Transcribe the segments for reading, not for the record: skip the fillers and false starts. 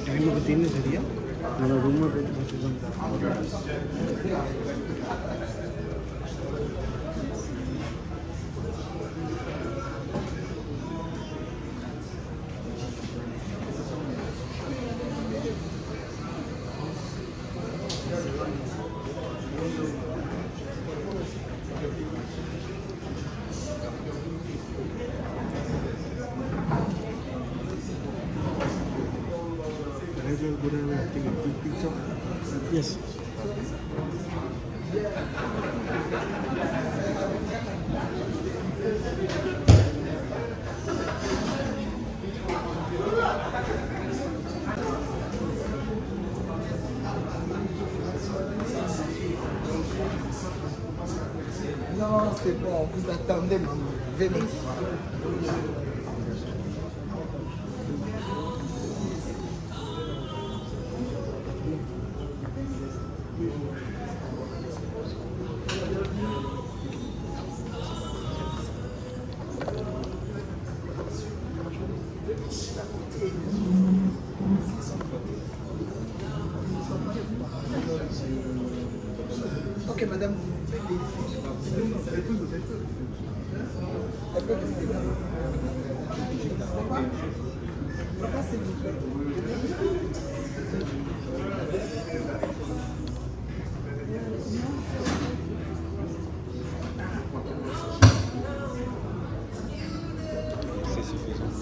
टाइम बताइए सरिया मेरा रूम में Yes. Non, c'est bon, vous attendez, maman. Venez. Ok, madame. Papa, s'il vous plaît. C'est suffisant.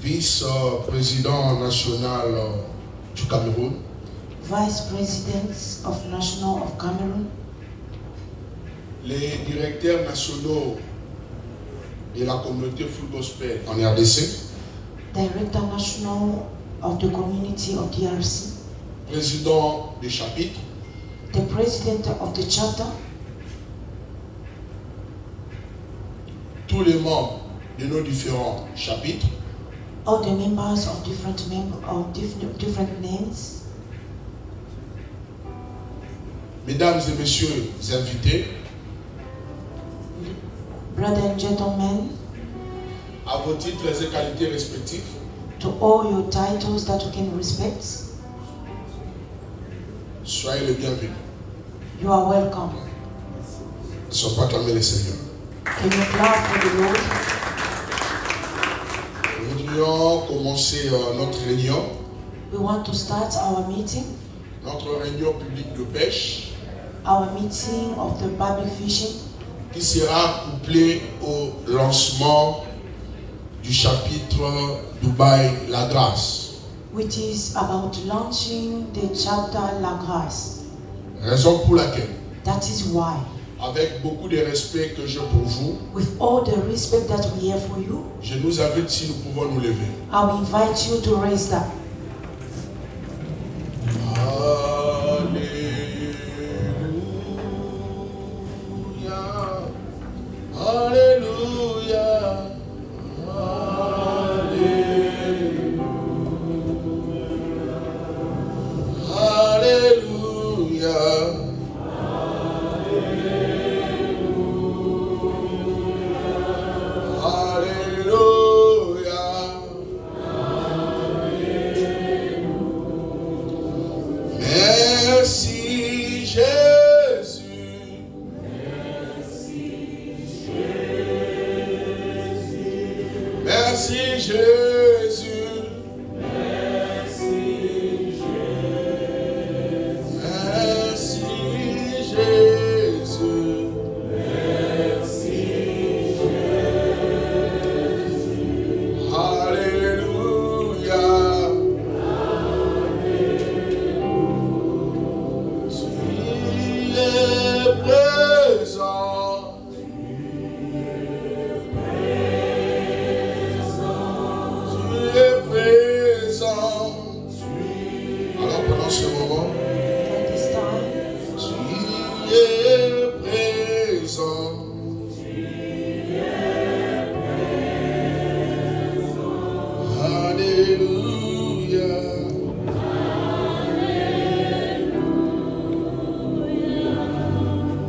Vice-président national du Cameroun. Vice President of National of Cameroon. Les directeurs nationaux de la communauté Full Gospel en RDC. Director National of the Community of DRC. Président du chapitre. The President of the Chapter. Tous les membres de nos différents chapitres. All the members of different names. Mesdames et messieurs les invités. Brothers and gentlemen. À vos titres et qualités respectifs. To all your titles that you can respect. Soyez les bienvenus. You are welcome. Ils sont pas acclamés les seigneurs. Can you clap for the Lord? Nous voudrions commencer notre réunion. We want to start our meeting. notre réunion publique de pêche, our meeting of the public fishing, qui sera couplée au lancement du chapitre Dubaï La Grâce. which is about launching the chapter La Grâce. Raison pour laquelle, That is why, avec beaucoup de respect que j'ai pour vous, with all the respect that we have for you, je nous invite si nous pouvons nous lever. I will invite you to raise that. Alléluia, Alléluia, merci Jésus. Merci Jésus. Merci Jésus. Alléluia. Tu es présent. Tu es présent. Alors pendant ce moment, At this time, tu es présent. Alléluia.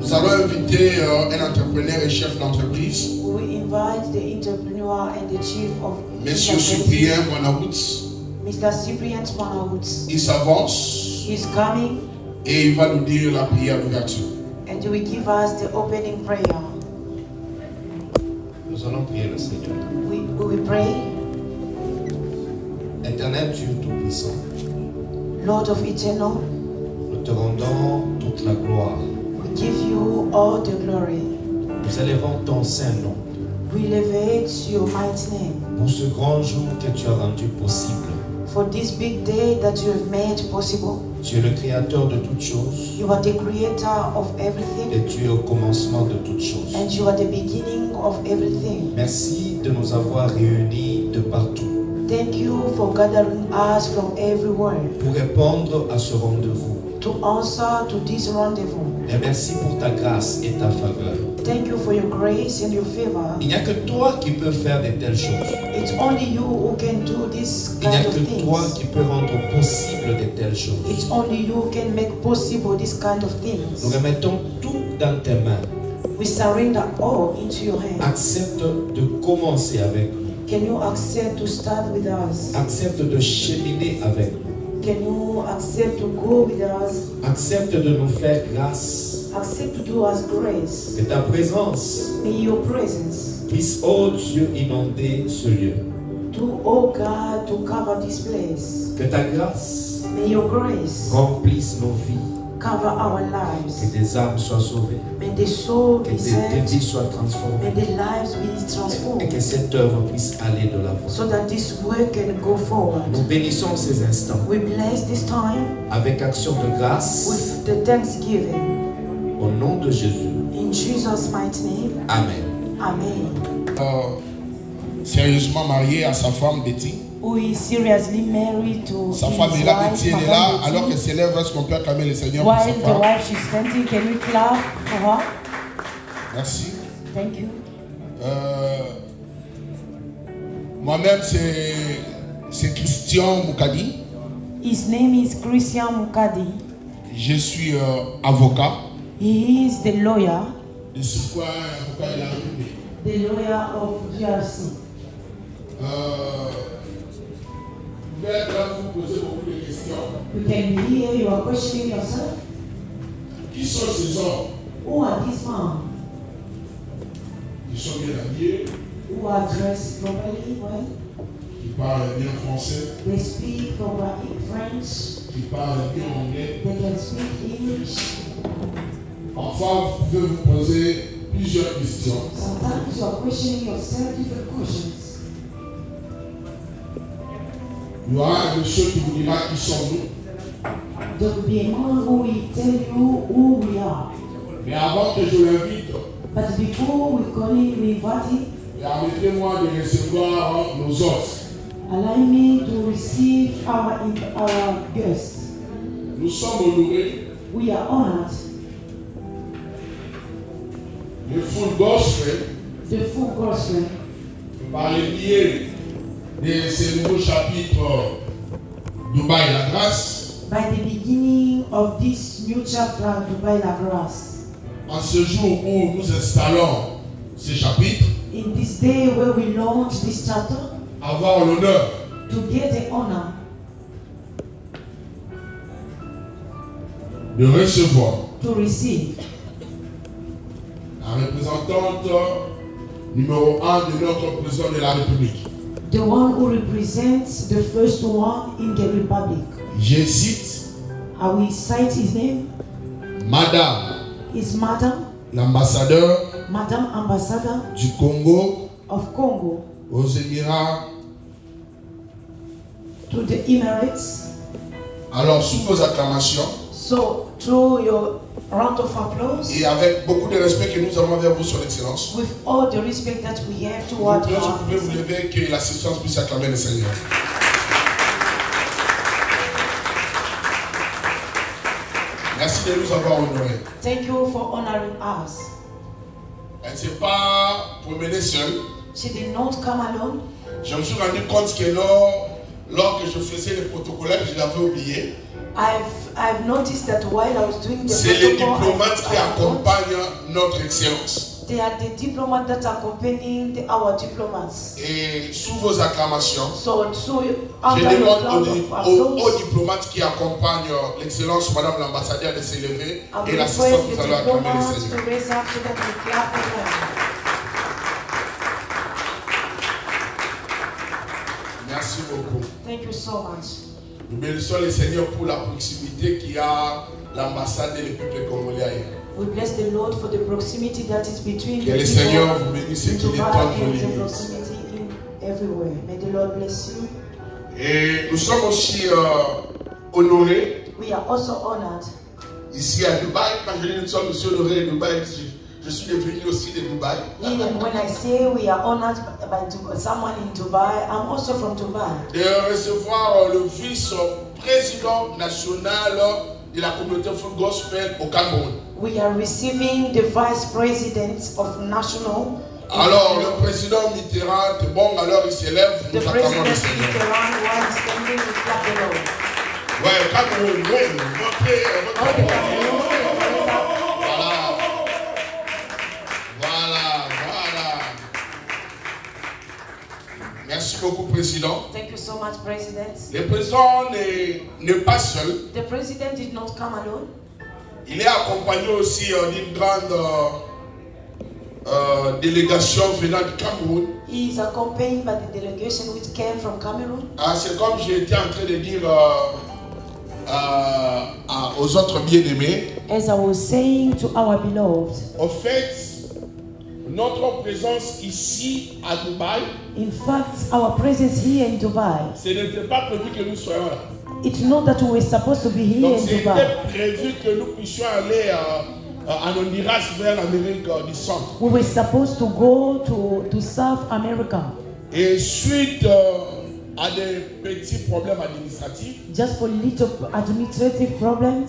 Nous allons inviter un entrepreneur et chef d'entreprise, we will invite the entrepreneur and the chief of Monsieur Cyprien Bonawoods. Mr. Cyprian Bonawoods. Il s'avance He's coming et il va nous dire la prière d'ouverture. and he will give us the opening prayer. Nous allons prier le Seigneur. We will pray. Éternel Dieu Tout-Puissant, Lord of eternal, nous te rendons toute la gloire. we give you all the glory. Nous élevons ton saint nom We elevate your mighty name pour ce grand jour que tu as rendu possible. for this big day that you have made possible. Tu es le créateur de toutes choses You are the creator of everything et tu es au commencement de toutes choses. and you are the beginning of everything. Merci de nous avoir réunis de partout Thank you for gathering us from everywhere pour répondre à ce rendez-vous. to answer to this rendezvous. Et merci pour ta grâce et ta faveur. Thank you for your grace and your favor. Il n'y a que toi qui peux faire de telles choses. It's only you who can do this Il n'y a kind of que toi things. qui peux rendre possible de telles choses. It's only you who can make possible this kind of Nous things. remettons tout dans tes mains. We surrender all into your hands. Accepte de commencer avec nous. Can you accept to start with us? Accepte de cheminer avec nous. Can you accept to go with us? Accepte de nous faire grâce. Accept to do us grace. Que ta présence May your presence puisse, oh Dieu, inonder ce lieu. do, oh God, to cover this place. Que ta grâce May your grace remplisse nos vies. cover our Que lives. des âmes soient sauvées. May the soul Que be des saved. vies soient May transformées. the lives be Et que transformed cette œuvre puisse aller de l'avant. so that this work can go forward. Nous bénissons ces instants We bless this time avec action de grâce with the thanksgiving. au nom de Jésus. In Jesus' mighty name, Amen. Amen. Sérieusement marié à sa femme Betty. Who is seriously married to Sa his femme est là, wife, Betty, elle est Madame là. Betty. Alors que c'est l'œuvre, est-ce qu'on peut acclamer le Seigneur pour sa While the femme? wife she's standing, can we clap for her? Merci. Thank you. Moi-même, c'est Christian Moukadi. His name is Christian Mukadi. Je suis avocat. He is the lawyer, Je suis quoi, avocat de la rue. the lawyer of GRC. Vous pouvez être là, vous poser beaucoup de questions. We can hear you are questioning yourself. Qui sont ces hommes? Who are these men? Ils sont bien habillés, Who are dressed properly, well? qui parlent bien français, They speak over in French. qui parlent bien anglais. They can speak English. Parfois, vous pouvez vous poser plusieurs questions. Sometimes you are questioning yourself different questions. Il y aura un monsieur qui vous dira qui sommes-nous. There will be a man who will tell you who we are. Mais avant que je l'invite, But before we call him, we invite him, permettez-moi de recevoir nos hôtes. allow me to receive our guests. Nous sommes honorés. We are honored. Le full gospel, The full gospel, par le biais de ce nouveau chapitre Dubaï la grâce, by the beginning of this new chapter, Dubai La Grace, en ce jour où nous installons ce chapitre, in this day where we launch this chapter, avoir l'honneur to get the honor de recevoir to receive la représentante numéro 1 de notre président de la République. the one who represents the first one in the republic. Je cite I will cite his name, Madame is Madam l'ambassadeur Ambassador du Congo of Congo aux Émirats. to the Emirates. Alors, sous vos acclamations So through your round of applause, et avec beaucoup de respect que nous avons envers vous, Son Excellence, with all the respect that we have vous toward pouvez our vous lever, que l'assistance puisse acclamer le Seigneur. Merci de nous avoir honorés. Thank you for honoring us. Elle ne s'est pas promenée seule. She did not come alone. Je me suis rendu compte que lors que je faisais le protocolaire, je l'avais oublié. I've noticed that while I was doing the C'est les protocol, diplomates qui I accompagnent notre excellence. they are the diplomats that are accompanying our diplomats. Et sous vos acclamations, So je after your demande round of applause, aux diplomates qui accompagnent l'excellence, Madame l'ambassadeur, de s'élever I et will l'assistance, request vous the allez acclamer diplomats le to Seigneur. raise up so that we clap for them. Merci beaucoup. Thank you so much. Nous bénissons le Seigneur pour la proximité qu'il y a l'ambassade et le peuple congolais ailleurs. We bless the Lord for the proximity that is between Que the le people Seigneur vous bénisse et in qu'il Dubai étende vos and the limites. proximity in everywhere. May the Lord bless you. Et nous sommes aussi honorés We are also honored. ici à Dubaï. Quand je dis nous sommes aussi honorés à Dubaï, je suis devenu aussi de Dubaï. Even when I say we are honored by someone in Dubai, I'm also from Dubai. De recevoir le vice-président national de la communauté Full Gospel au Cameroun. We are receiving the vice president of national. Alors le président Mitterrand, bon, alors il s'élève, The nous acclamons president le Seigneur. Mitterrand while standing, we clap the Lord. Ouais, Cameroun, oui, montez All the votre Cameroonians, Voilà. Merci beaucoup, Président. thank you so much, President. Le président n'est pas seul. The president did not come alone. Il est accompagné aussi d'une grande délégation venant du Cameroun. He is accompanied by the delegation which came from Cameroon. C'est comme j'étais en train de dire aux autres bien-aimés. As I was saying to our beloved, En fait, notre présence ici à Dubaï, in fact, our presence here in Dubai, ce n'était pas prévu que nous soyons là. it's not that we were supposed to be here Donc in c'était Dubai. prévu que nous puissions aller en Honduras vers l'Amérique du Centre. We were supposed to go to South America. Et suite à des petits problèmes administratifs, Just for little administrative problems,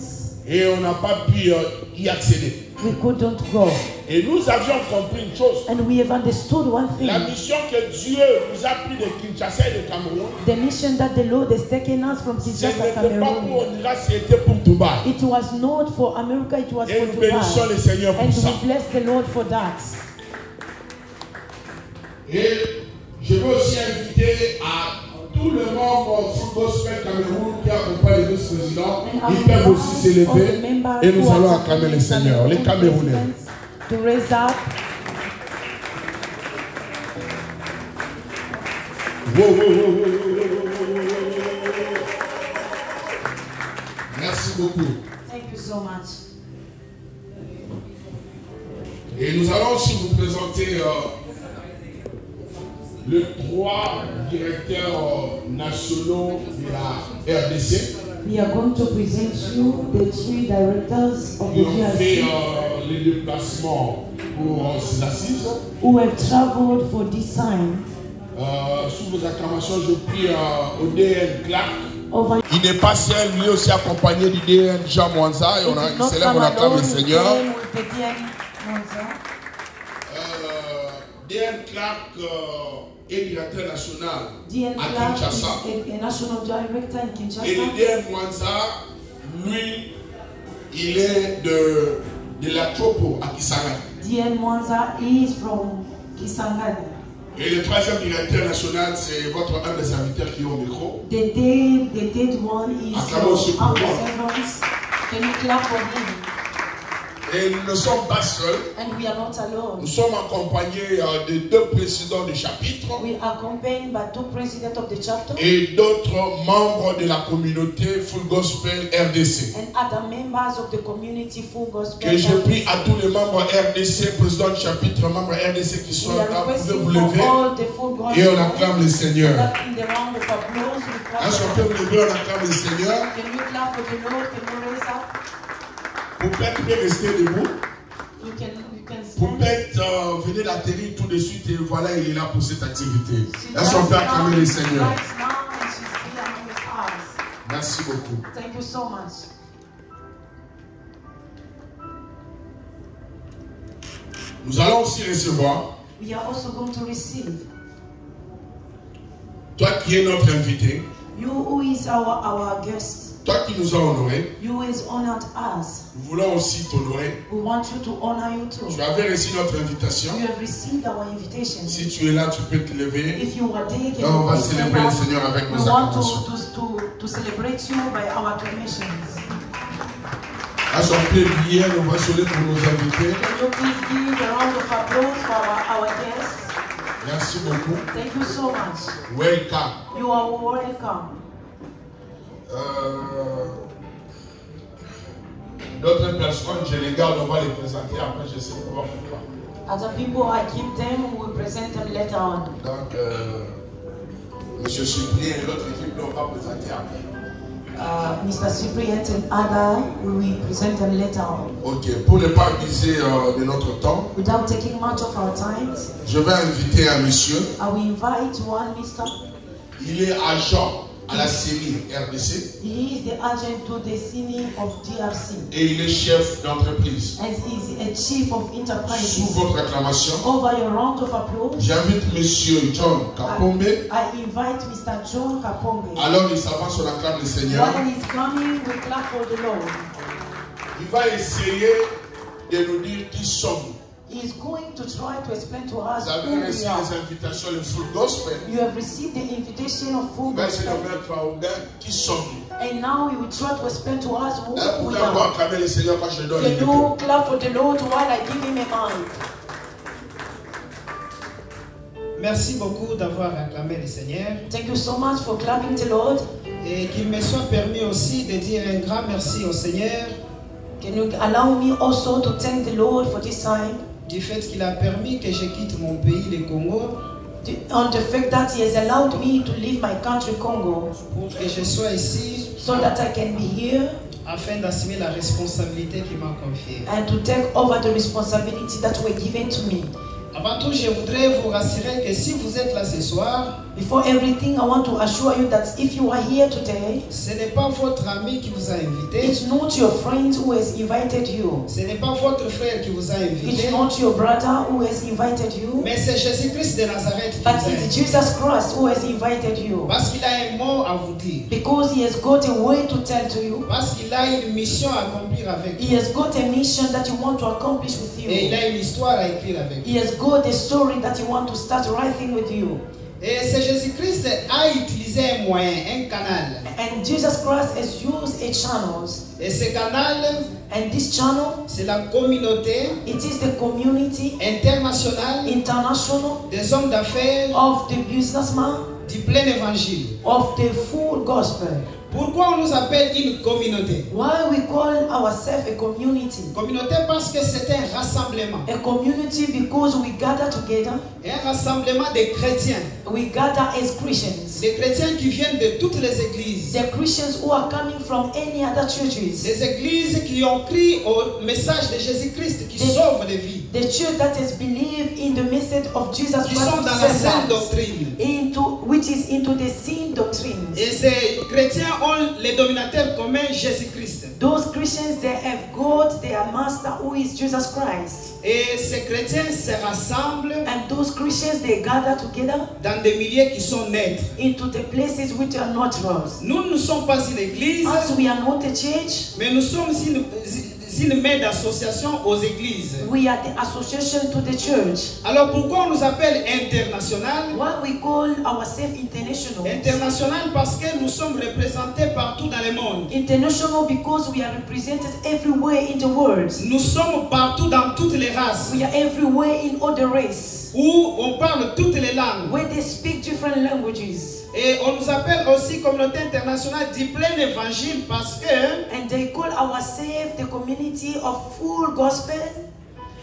et on n'a pas pu y accéder. we couldn't go. Et nous avions compris une chose. And we have understood one thing. La mission que Dieu nous a pris de Kinshasa et de Cameroun, The mission that the Lord has taken us from ce Kinshasa, n'était pas pour Cameroon. Honduras, c'était pour Dubaï. It was not for America, it was Et for nous bénissons Dubai. le Seigneur And pour ça. we bless the Lord for that. Et je veux aussi inviter à tout le monde Full Gospel Cameroun qui accompagne le vice-président. Ils peuvent aussi s'élever et nous allons acclamer le Seigneur, les Camerounais. To raise up. Merci beaucoup. Thank you so much. Et nous allons aussi vous présenter les 3 directeurs nationaux de la RDC. We are going to present you the 3 directors of the Qui ont fait GRC les déplacements pour ces assises. who have traveled for this time. Sous vos acclamations, je prie au DN Clark. Over Il n'est pas seul, lui aussi accompagné du DN Jean Mwanza. Et il célèbre, on acclame le Seigneur. DN Clark est directeur national DN à Clark Kinshasa. is a national director in Kinshasa. Et le DN Mwanza, lui, il est de la Tropo à Kisangani. DN Mwanza is from Kisangani. Et le 3e directeur national, c'est votre un des serviteurs qui est au micro. The third one is Acclamons aussi pour our moi. servants. Can you clap for him? Et nous ne sommes pas seuls. And we are not alone. Nous sommes accompagnés de 2 présidents de chapitre We are accompanied by 2 presidents of the chapter et d'autres membres de la communauté Full Gospel RDC. and other members of the community Full Gospel. Que je prie à tous les membres RDC, présidents de chapitre, membres RDC qui sont We are là, vous pouvez vous requesting for lever all the Full Gospel. et on acclame le Seigneur. In the round of applause, we clap Est-ce for qu'on peut them. vous lever, on acclame le Seigneur. Can you clap for the Lord? Can you raise up? Pour peut-être rester debout. You can Pour stand. peut-être venir d'atterrir tout de suite et voilà, il est là pour cette activité. She Est-ce qu'on peut lies acclamer down le Seigneur? right now and she's here among us. Merci beaucoup. Thank you so much. Nous allons aussi recevoir, We are also going to receive toi qui es notre invité, you who is our guest, toi qui nous as honorés, you who is honored us. nous voulons aussi t'honorer. We want you to honor you too. Tu avais reçu notre invitation. You have received our invitation. Si tu es là, tu peux te lever. If you are there, can Là, on va you stand célébrer le up? Seigneur avec We nos want acclamations. to celebrate you by our acclamations. À son pied billet, nous va sonner pour nos invités. Can you please give a round of applause for our guests? Merci beaucoup. Thank you so much. Welcome. You are welcome. D'autres personnes, je les garde, on va les présenter après, je sais pas pourquoi. Other people, I keep them, we will present them later on. Donc, Monsieur Cyprien et l'autre équipe, on va présenter après. Mr. Cyprian and other, we will present them later on. Ok, pour ne pas abuser de notre temps, Without taking much of our time, je vais inviter un monsieur. I will invite one Mr. Il est agent à la série RDC He is the agent to the city of DRC. et il est chef d'entreprise. And he is a chief of Sous enterprises. votre acclamation, Over your round of applause, j'invite Monsieur John Kapombe. I invite Mr. John Kapombe. Alors il s'avance, on acclame le Seigneur. While he's coming, we clap for the Lord. Il va essayer de nous dire qui sommes. He is going to try to explain to us Vous avez who reçu we are. les invitations, le full gospel. You have received the invitation of full Il va essayer de gospel. mettre au gars qui sommes. And now he will try to explain to us who Vous we pouvez encore are. acclamer le Seigneur quand je donne le Can micro. you clap for the Lord while I give him a mic? Merci beaucoup d'avoir acclamé le Seigneur Thank you so much for clapping the Lord. et qu'il me soit permis aussi de dire un grand merci au Seigneur Can you allow me also to thank the Lord for this time? du fait qu'il a permis que je quitte mon pays, le Congo, On the fact that he has allowed me to leave my country, Congo, pour que je sois ici so that I can be here afin d'assumer la responsabilité qu'il m'a confiée. and to take over the responsibility that were given to me. Avant tout, je voudrais vous rassurer que si vous êtes là ce soir, Before everything, I want to assure you that if you are here today, ce n'est pas votre ami qui vous a invité, it's not your friend who has invited you. ce n'est pas votre frère qui vous a invité, It's not your brother who has invited you, mais c'est Jésus-Christ de Nazareth qui but vous a it's invité. Jesus Christ who has invited you. Parce qu'il a un mot à vous dire. Because he has got a way to tell to you. Parce qu'il a une mission à accomplir avec He vous. has got a mission that you want to accomplish with Et il you. a une histoire à écrire avec vous. He has got a story that you want to start writing with you. Et c'est Jésus-Christ a utilisé un moyen, un canal. And Jesus Christ has used a channel. Et ce canal, And this channel, c'est la communauté it is the community internationale international des hommes d'affaires of the businessman du plein évangile. of the full gospel. Pourquoi on nous appelle une communauté? Why we call ourselves a community? Communauté parce que c'est un rassemblement. A community because we gather together. Un rassemblement de chrétiens. We gather as Christians. Des chrétiens qui viennent de toutes les églises. The Christians who are coming from any other churches. Des églises qui ont cru au message de Jésus-Christ qui sauve les vies. The church that has believed in the message of Jesus Qui Christ sont dans la saine doctrine. which is into the sin doctrine. Et ces chrétiens ont les dominateurs communs Jésus-Christ. Those Christians, they have got their master who is Jesus Christ. Et ces chrétiens se rassemblent And those Christians, they gather together dans des milieux qui sont neutres. into the places which are neutral. Nous ne sommes pas une église, As we are not a church, mais nous sommes une main d'association aux églises. we are the association to the church. Alors pourquoi on nous appelle international? Why we call ourselves international? International parce que nous sommes représentés partout dans le monde. International because we are represented everywhere in the world. Nous sommes partout dans toutes les races. We are everywhere in all the race. Où on parle toutes les langues. Where they speak different languages. Et on nous appelle aussi communauté internationale du plein évangile parce que And they call ourselves the community of full gospel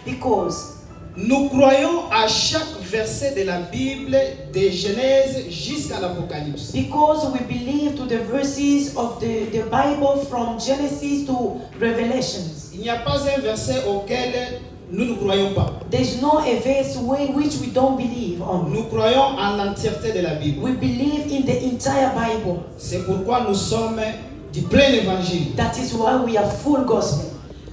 because nous croyons à chaque verset de la Bible, de Genèse jusqu'à l'Apocalypse. because we believe to the verses of the Bible from Genesis to Revelations. Il n'y a pas un verset auquel nous ne croyons pas. There's no a verse which we don't believe on. Nous croyons en l'entièreté de la Bible. We believe in the entire Bible. C'est pourquoi nous sommes du plein évangile. That is why we are full gospel.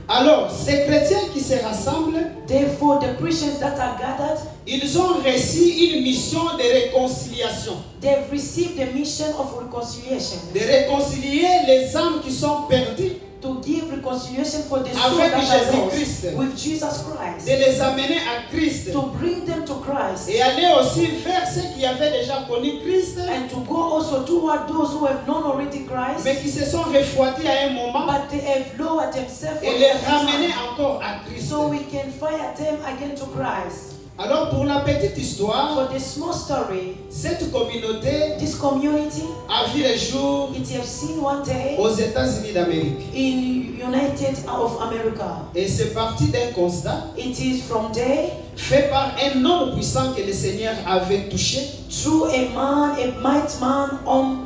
Alors, ces chrétiens qui se rassemblent, Therefore, the Christians that are gathered, ils ont reçu une mission de réconciliation. they've received the mission of reconciliation. De réconcilier les âmes qui sont perdues. To give reconciliation for the soul Avec that are lost Jésus-Christ. with Jesus Christ. De les amener à Christ. To bring them to Christ. Et aller aussi vers ceux qui avaient déjà connu Christ, And to go also toward those who have known already Christ, mais qui se sont refroidis à un moment, but they have lowered themselves et for les the ramener time, encore à Christ. so we can fire them again to Christ. Alors pour la petite histoire, For the small story, cette communauté this community, a vu le jour it have seen one day aux États-Unis d'Amérique. in United of America. Et c'est parti d'un constat It is from there, fait par un homme puissant que le Seigneur avait touché, through a man, a mighty man,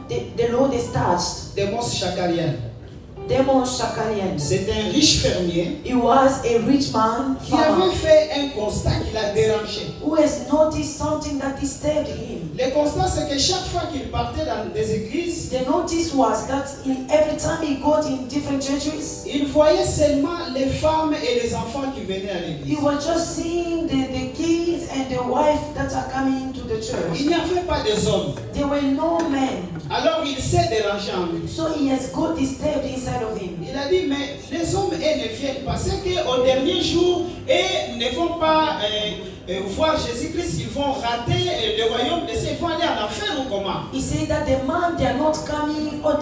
the Lord is touched. Démos Chakarian. Demon Shakarian. C'est un riche fermier He was a rich man qui farmer, avait fait un constat qui l'a dérangé. who has noticed something that disturbed him. Le constat, c'est que chaque fois qu'il partait dans des églises, The notice was that every time he got in different churches, il voyait seulement les femmes et les enfants qui venaient à he l'église. was just seeing the kids and the wife that are coming to the Il church. n'y avait pas des hommes. There were no men. Alors il s'est dérangé en lui. So he has got disturbed inside of him. Il a dit, mais les hommes, eux, ne viennent pas. C'est qu'au dernier jour, eux ne vont pas voir Jésus-Christ. Ils vont rater le royaume des cieux. Ils vont aller en enfer ou comment? He said that the man, they are not coming, or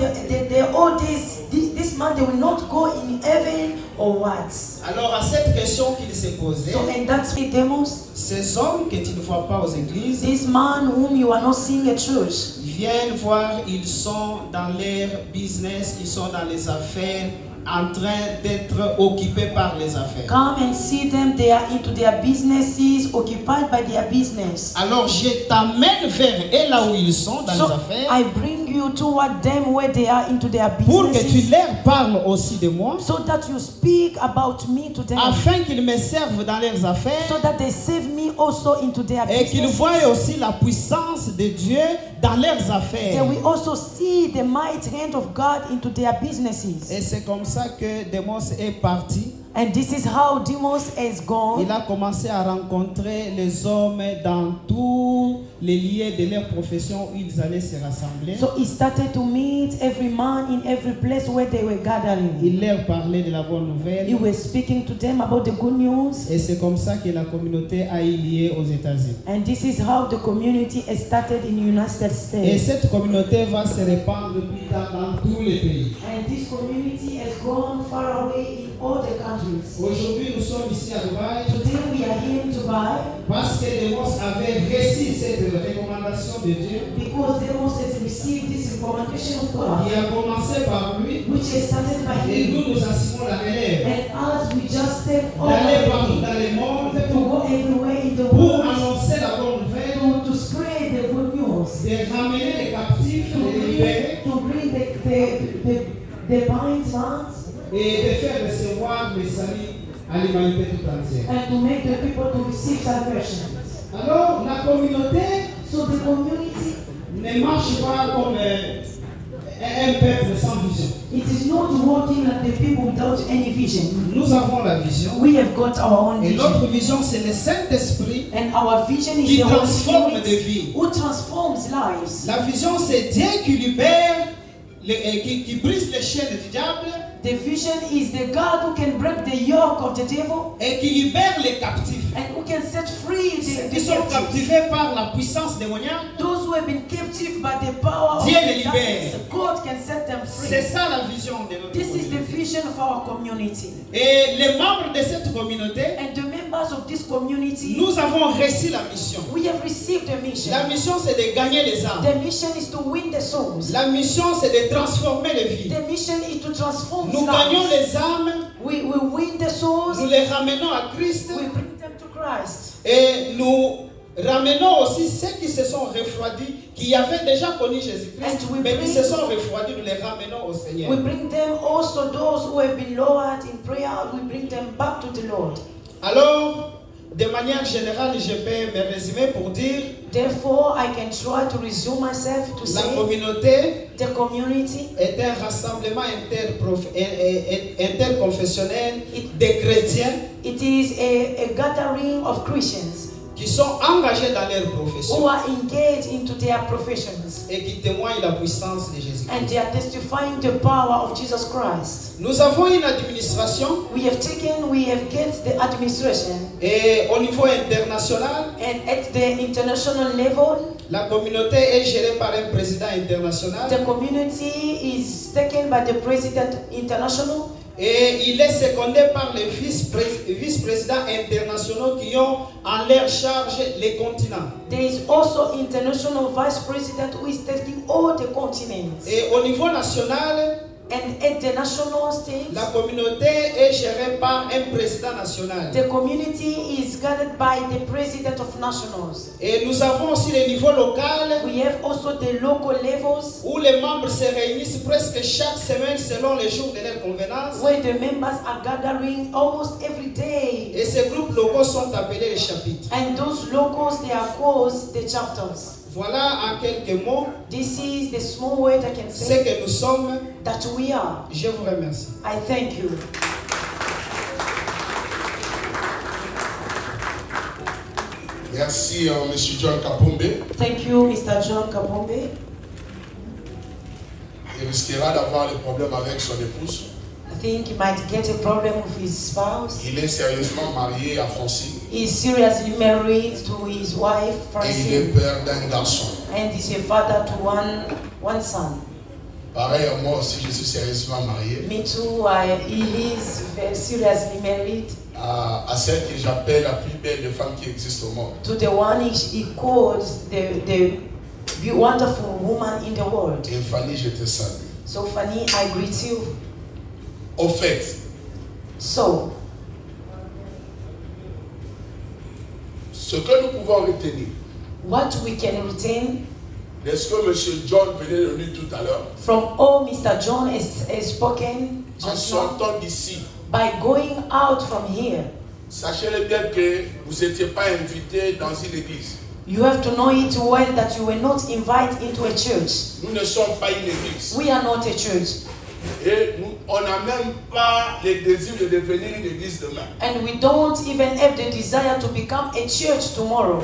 all this man, they will not go in heaven or what? Alors à cette question qu'il s'est posée, So, and that's the demons. ces hommes que tu ne vois pas aux églises, This man whom you are not seeing at church, viennent voir, ils sont dans leur business, ils sont dans les affaires, en train d'être occupés par les affaires. come and see them. They are into their businesses, occupied by their business. Alors je t'amène vers eux là où ils sont dans So les affaires, I bring you toward them where they are into their pour que tu businesses, leur parles aussi de moi, so that you speak about me to them, afin qu'ils me servent dans leurs affaires so that they save me also into their et qu'ils business. voient aussi la puissance de Dieu dans leurs They affaires. will also see the mighty hand of God into their businesses. Et c'est comme ça que Démos est parti. And this is how Demos has gone. Il a commencé à rencontrer les hommes dans tous les lieux de leur profession où ils allaient se rassembler. So he started to meet every man in every place where they were gathering. Il leur parlait de la bonne He nouvelle. was speaking to them about the good news. Et c'est comme ça que la communauté a eu lieu aux États-Unis. And this is how the community has started in the United Et States. cette communauté va se répandre plus tard dans tous les pays. And this community has gone far away in all the countries. countries. Aujourd'hui, nous sommes ici à Dubaï Today we are here in Dubai parce que Demos avait reçu cette recommandation de Dieu because Demos has received this recommendation of God, qui a commencé par lui which is started by et him. nous assumons la relève And as we just step d'aller partout over dans le monde to go everywhere in the pour world annoncer la bonne nouvelle, to spread the good news, de ramener les captifs, de les libérer to bring the bind lands, et de faire recevoir le salut à l'humanité tout entière. and to make the people to receive salvation. Alors, la communauté So the community, ne marche pas comme un peuple sans vision. it is not working like the people without any vision. Nous avons la vision. We have got our own Et vision. notre vision, c'est le Saint-Esprit And our vision is qui the Holy transforme des Spirit vies. who transforms lives. La vision, c'est Dieu qui libère, qui brise les chaînes du diable The vision is the God who can break the yoke of the devil et qui libère les captifs. and who can set free Ceux the qui sont captives. captivés par la puissance démoniaque, Those who have been captive by the power of Dieu les the libère. darkness, God can set them c'est free. ça la vision de notre This is the communauté. vision of our community. Et les membres de cette communauté, And the members of this community, nous avons reçu la mission. we have received a mission. La mission, c'est de gagner les âmes. The mission is to win the souls. La mission, c'est de transformer les vies. The mission is to transform Nous gagnons lives. les âmes, We win the souls. nous les ramenons à Christ We bring them to Christ. et nous ramenons aussi ceux qui se sont refroidis, qui avaient déjà connu Jésus-Christ, And we mais qui bring- se sont refroidis, nous les ramenons au Seigneur. We bring them also those who have been lowered in prayer. We bring them back to the Lord. Alors, de manière générale, je peux me résumer pour dire Therefore, I can try to resume myself to la say communauté the community est un rassemblement interconfessionnel des chrétiens it is a gathering of Christians qui sont engagés dans leur who profession are engaged into their professions et qui témoignent la puissance de and Jésus-Christ. they are testifying the power of Jesus Christ. Nous avons une administration We have get the administration, et au niveau international, and at the international level, la communauté est gérée par un président international the community is taken by the President International. et il est secondé par les vice-présidents internationaux qui ont en leur charge les continents. There is also international vice president who is taking all the continents. Et au niveau national, And at the national stage, la communauté est gérée par un président national. the community is guided by the president of nationals. Et nous avons aussi le niveau local We have also the local levels où les membres se réunissent presque chaque semaine selon les jours de leur convenance. where the members are gathering almost every day. Et ces groupes locaux sont appelés les chapitres. And those locals, they are called the chapters. Voilà en quelques mots This is the small word I can ce say que nous sommes. that we are. Je vous remercie. I thank you. Merci, Monsieur John Kapombe. Thank you, Mr. John Kabombe. Il risquera d'avoir des problèmes avec son épouse. I think he might get a problem with his spouse. Il est sérieusement marié à Francine He is seriously married to his wife, et il est Francine, père d'un garçon. and is a father to one son. Pareil, moi aussi, je suis sérieusement marié Me too, he is very seriously married à celle que j'appelle la plus belle des femmes qui existe au monde. to the one he calls the wonderful woman in the world. Et Fanny, je te salue. So Fanny, I greet you. Au fait, So, ce que nous pouvons retenir, what we can retain de ce que M. John venait de lire tout à l'heure, from all Mr. John has spoken en just now, sortant d'ici, by going out from here, sachez-le bien que vous n'étiez pas invité dans une église. you have to know it well that you were not invited into a church. Nous ne sommes pas une église. We are not a church. Et on n'a même pas le désir de devenir une église demain. And we don't even have the desire to become a church tomorrow.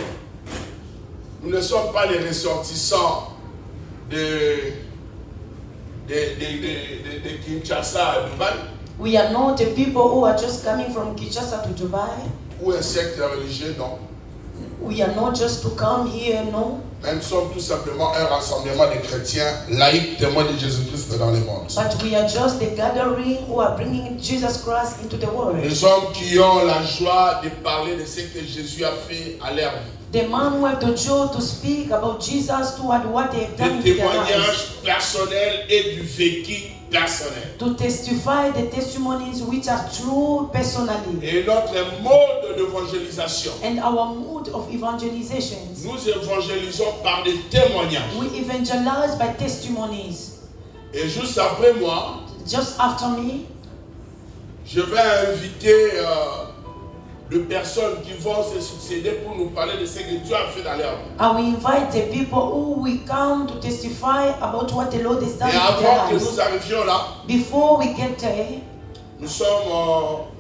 Nous ne sommes pas les ressortissants de Kinshasa à Dubaï, We are not the people who are just coming from Kinshasa to Dubai ou un secte religieux, non. We are not just to come here, no. Mais nous sommes tout simplement un rassemblement de chrétiens laïcs témoins de Jésus-Christ dans le monde. But we are just the gathering who are bringing Jesus Christ into the world. Nous hommes qui ont la joie de parler de ce que Jésus a fait à leur vie. The man who have the joy to speak about Jesus, to what they have done in Des their lives. témoignages personnels et du vécu personnel. To testify the testimonies which are true personally. Et notre mode d'évangélisation. And our mood of evangelization. Nous évangélisons par des témoignages. We evangelize by testimonies. Et juste après moi, just after me, je vais inviter les personnes qui vont se succéder pour nous parler de ce que Dieu a fait dans leur vie. And we invite the people who will come to testify about what the Lord has done Et in avant que their lives. nous arrivions là, Before we get there, nous sommes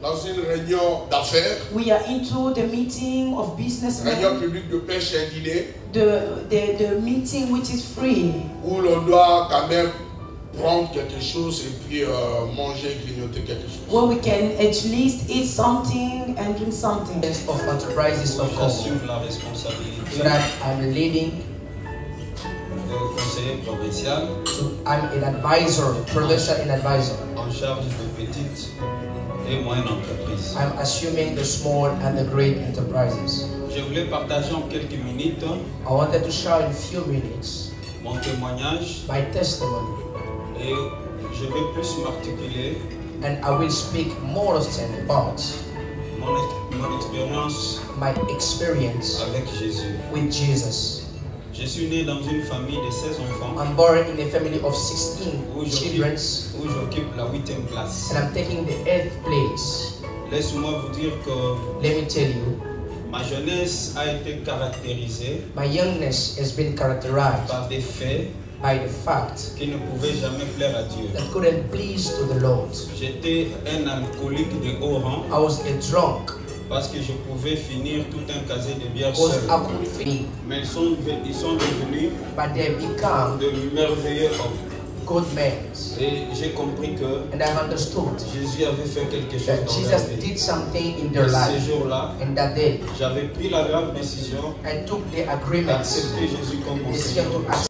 dans une réunion d'affaires, we are into the meeting of réunion businessmen, publique de pêche et dîner, the meeting which is free, où l'on doit quand même prendre quelque chose et puis manger, grignoter quelque chose. where we can at least eat something and drink something. Of enterprises of God. J'assume la responsabilité That I'm leading, de conseiller provincial I'm an advisor, provincial and advisor. en charge de petites et moyennes entreprises. I'm assuming the small and the great enterprises. Je voulais partager en quelques minutes I wanted to share in a few minutes mon témoignage my testimony, et je vais plus m'articuler and I will speak more often about mon expérience my experience avec Jésus. with Jesus. Je suis né dans une famille de 16 enfants I'm born in a family of 16 où children, j'occupe la 8e place. and I'm taking the 8th place. Laisse-moi vous dire que Let me tell you, ma jeunesse a été caractérisée my youngness has been characterized par des faits by the fact qui ne pouvaient jamais plaire à Dieu. that couldn't please to the Lord. J'étais un alcoolique de haut rang I was a drunk parce que je pouvais finir tout un casier de bière because seul. I could feel, Mais ils sont devenus but they become de merveilleux hommes. good men. Et j'ai compris que And I understood Jésus avait fait quelque chose that dans leur Jesus vie. did something in Et their ce life. jour-là, And that day, j'avais pris la grave décision I took the agreement, d'accepter Jésus comme mon decision Seigneur. to accept.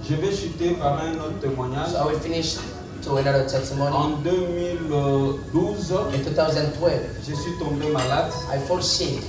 Je vais chuter par un autre témoignage. So I will finish to another testimony. En 2012, In 2012, je suis tombé malade. I fall sick.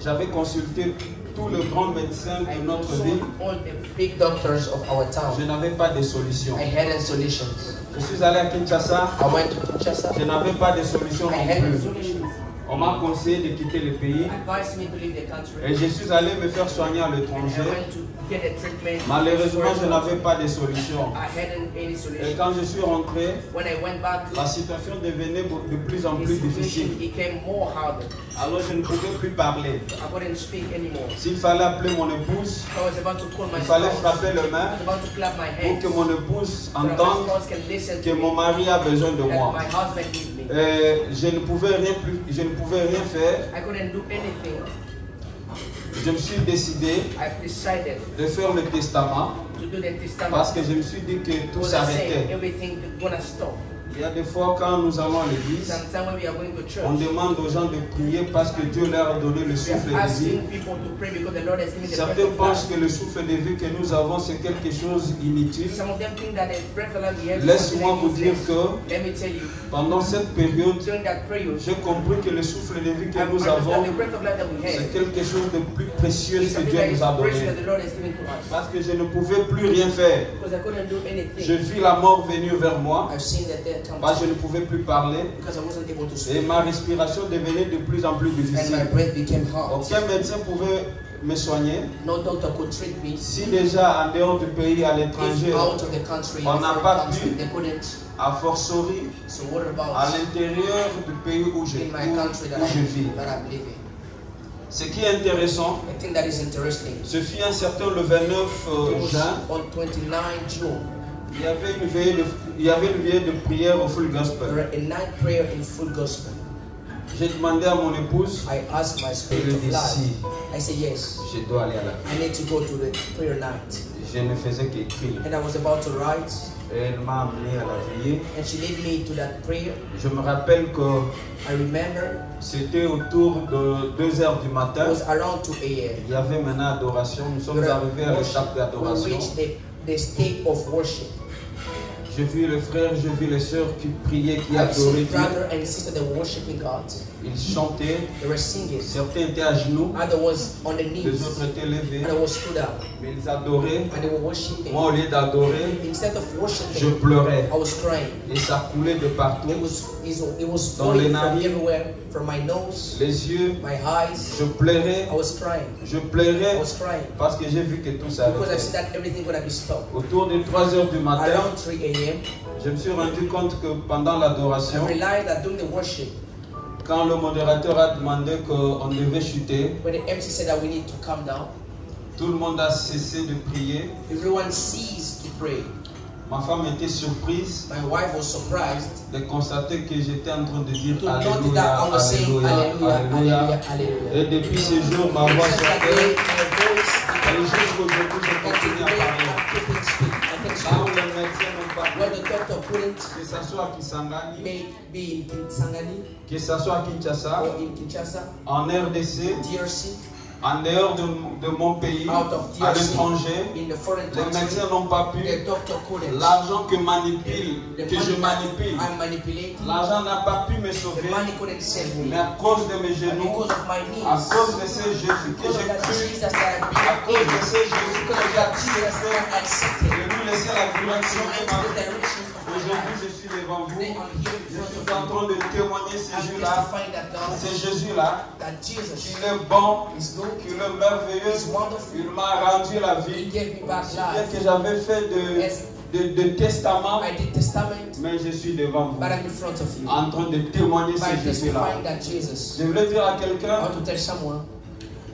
J'avais consulté tous les grands médecins I de notre consulted ville. all the big doctors of our Je town. n'avais pas de solution. I had solutions. Je suis allé à Kinshasa. I went to Kinshasa. Je n'avais pas de solution I non had plus. solutions. On m'a conseillé de quitter le pays. Advised me to leave the country. Et je suis allé me faire soigner à And I l'étranger. went to get a treatment. Malheureusement, je n'avais pas de solution. I hadn't any Et solution. quand je suis rentré, When I went back, la situation devenait de plus en the plus situation difficile. became more harder. Alors je ne pouvais plus parler. I couldn't speak anymore. S'il fallait appeler mon épouse, I was about to call my il fallait spouse. frapper les I mains was about to clap my pour hands. que mon épouse So that my entende spouse can listen que to mon me. mari a besoin de That moi. my husband needs me. Je ne pouvais rien faire. I couldn't do anything. Je me suis décidé I've decided de faire le testament to do the testament. parce que je me suis dit que tout Because I said s'arrêtait. everything is gonna stop. Il y a des fois quand nous allons à l'église, Sometimes when we are going to church, on demande aux gens de prier parce que Dieu leur a donné le we souffle are de vie. asking people to pray because the Lord has given the breath Certains of pensent life. que le souffle de vie que nous avons c'est quelque chose inutile. Some of them think that the breath of life we have is Laisse-moi something vous dire useless. que Let me tell you, pendant cette période, during that period, j'ai compris que le souffle de vie que I've nous understood avons, that the breath of life that we c'est have quelque chose de plus précieux is que something Dieu that is nous a precious donné. that the Lord has given to us. Parce que je ne pouvais plus rien faire. Because I couldn't do anything. Je vis la mort venir vers moi, I've seen that death come parce que je ne pouvais plus parler because I wasn't able to et speak. ma respiration devenait de plus en plus And my difficile. breath became hard. Aucun médecin pouvait me soigner. No doctor could treat me. Si déjà en dehors du pays, à If l'étranger, out of the country, on in n'a a pas foreign country, pu. they couldn't. à fortiori, So what about à l'intérieur du pays où je, in my country où je vis. that I'm living? Ce qui est intéressant, I think that is interesting. ce fut un certain le 29 juin, On 29 June, il y avait une veillée de prière au full there gospel. were a night prayer in full gospel. J'ai demandé à mon épouse, I asked my spirit elle of dit life. si I said yes. je dois aller à la I need to go to the prayer night. Je ne faisais qu'écrire. And I was about to write. Et elle m'a amené à la veillée. and she led me to that prayer. Je me rappelle que I remember c'était autour de 2 heures du it matin. was around 2 a.m. Il y avait maintenant adoration. Nous sommes arrivés à l'étape We d'adoration. reached the state of worship. J'ai vu les frères, j'ai vu les sœurs qui priaient, qui I adoraient see Dieu. brother and sister that were worshiping God. Ils chantaient. They were singing. Certains étaient à genoux, Other was on the les knees. autres étaient levés. Other was stood up. Mais ils adoraient. And they were worshiping. Moi, au lieu d'adorer, Instead of je worshiping, pleurais. I was crying. Et ça coulait de partout. It was Dans les flowing from narines. everywhere, from my nose, Les yeux, my eyes. je pleurais. I was crying. Je I pleurais was crying parce que j'ai vu que tout because I s'arrêtait. see that everything gonna be stopped. Autour de 3 heures du matin, Around 3 a.m., je me suis rendu compte que pendant l'adoration, I realized that during the worship, quand le modérateur a demandé qu'on devait chuter, when the MC said that we need to calm down, tout le monde a cessé de prier. everyone ceased to pray. Ma femme était surprise My wife was surprised de constater que j'étais en train de dire to notice Alléluia, that I was saying Alléluia, Hallelujah, Alléluia. Hallelujah, Hallelujah. Et depuis ce jour, ma voix Since that day, sortait. my voice Et jusqu'aujourd'hui, je and continue à today parler. I'm keeping speak. I can Là où speak. les médecins n'ont pas Where pu, the doctor couldn't, que ce soit à Kisangani, may be in Kisangani que ce soit à Kinshasa, or in Kinshasa, en RDC, DRC, en dehors de mon pays, out of à DRC, l'étranger, in the foreign les country, médecins n'ont pas pu. the doctor couldn't. L'argent que The je money manipule, that I manipulate, l'argent n'a pas pu me the sauver, money couldn't save me. mais à cause de mes And genoux, because of my à knees, cause de ce Jésus que because of j'ai that cru, Jesus that I à cause de believe ce in, Jésus que because of j'ai that Jesus accepté, that I accepted, de lui laisser la direction so de into ma the vie. direction of my Aujourd'hui, life. je suis devant vous. Today I'm here in Je front suis of en you. train de témoigner ce I'm Jésus-là. testifying that God, C'est Jésus-là, that Jesus qu'il est bon, is good, qu'il est merveilleux. is wonderful. Il m'a rendu la He vie. gave me back Bien life. que j'avais fait de testament, I did testament, mais je suis devant vous, but I'm in front of you. en train de témoigner By ce Jésus-là. testifying that Jesus. Je voulais dire à I quelqu'un, want to tell someone,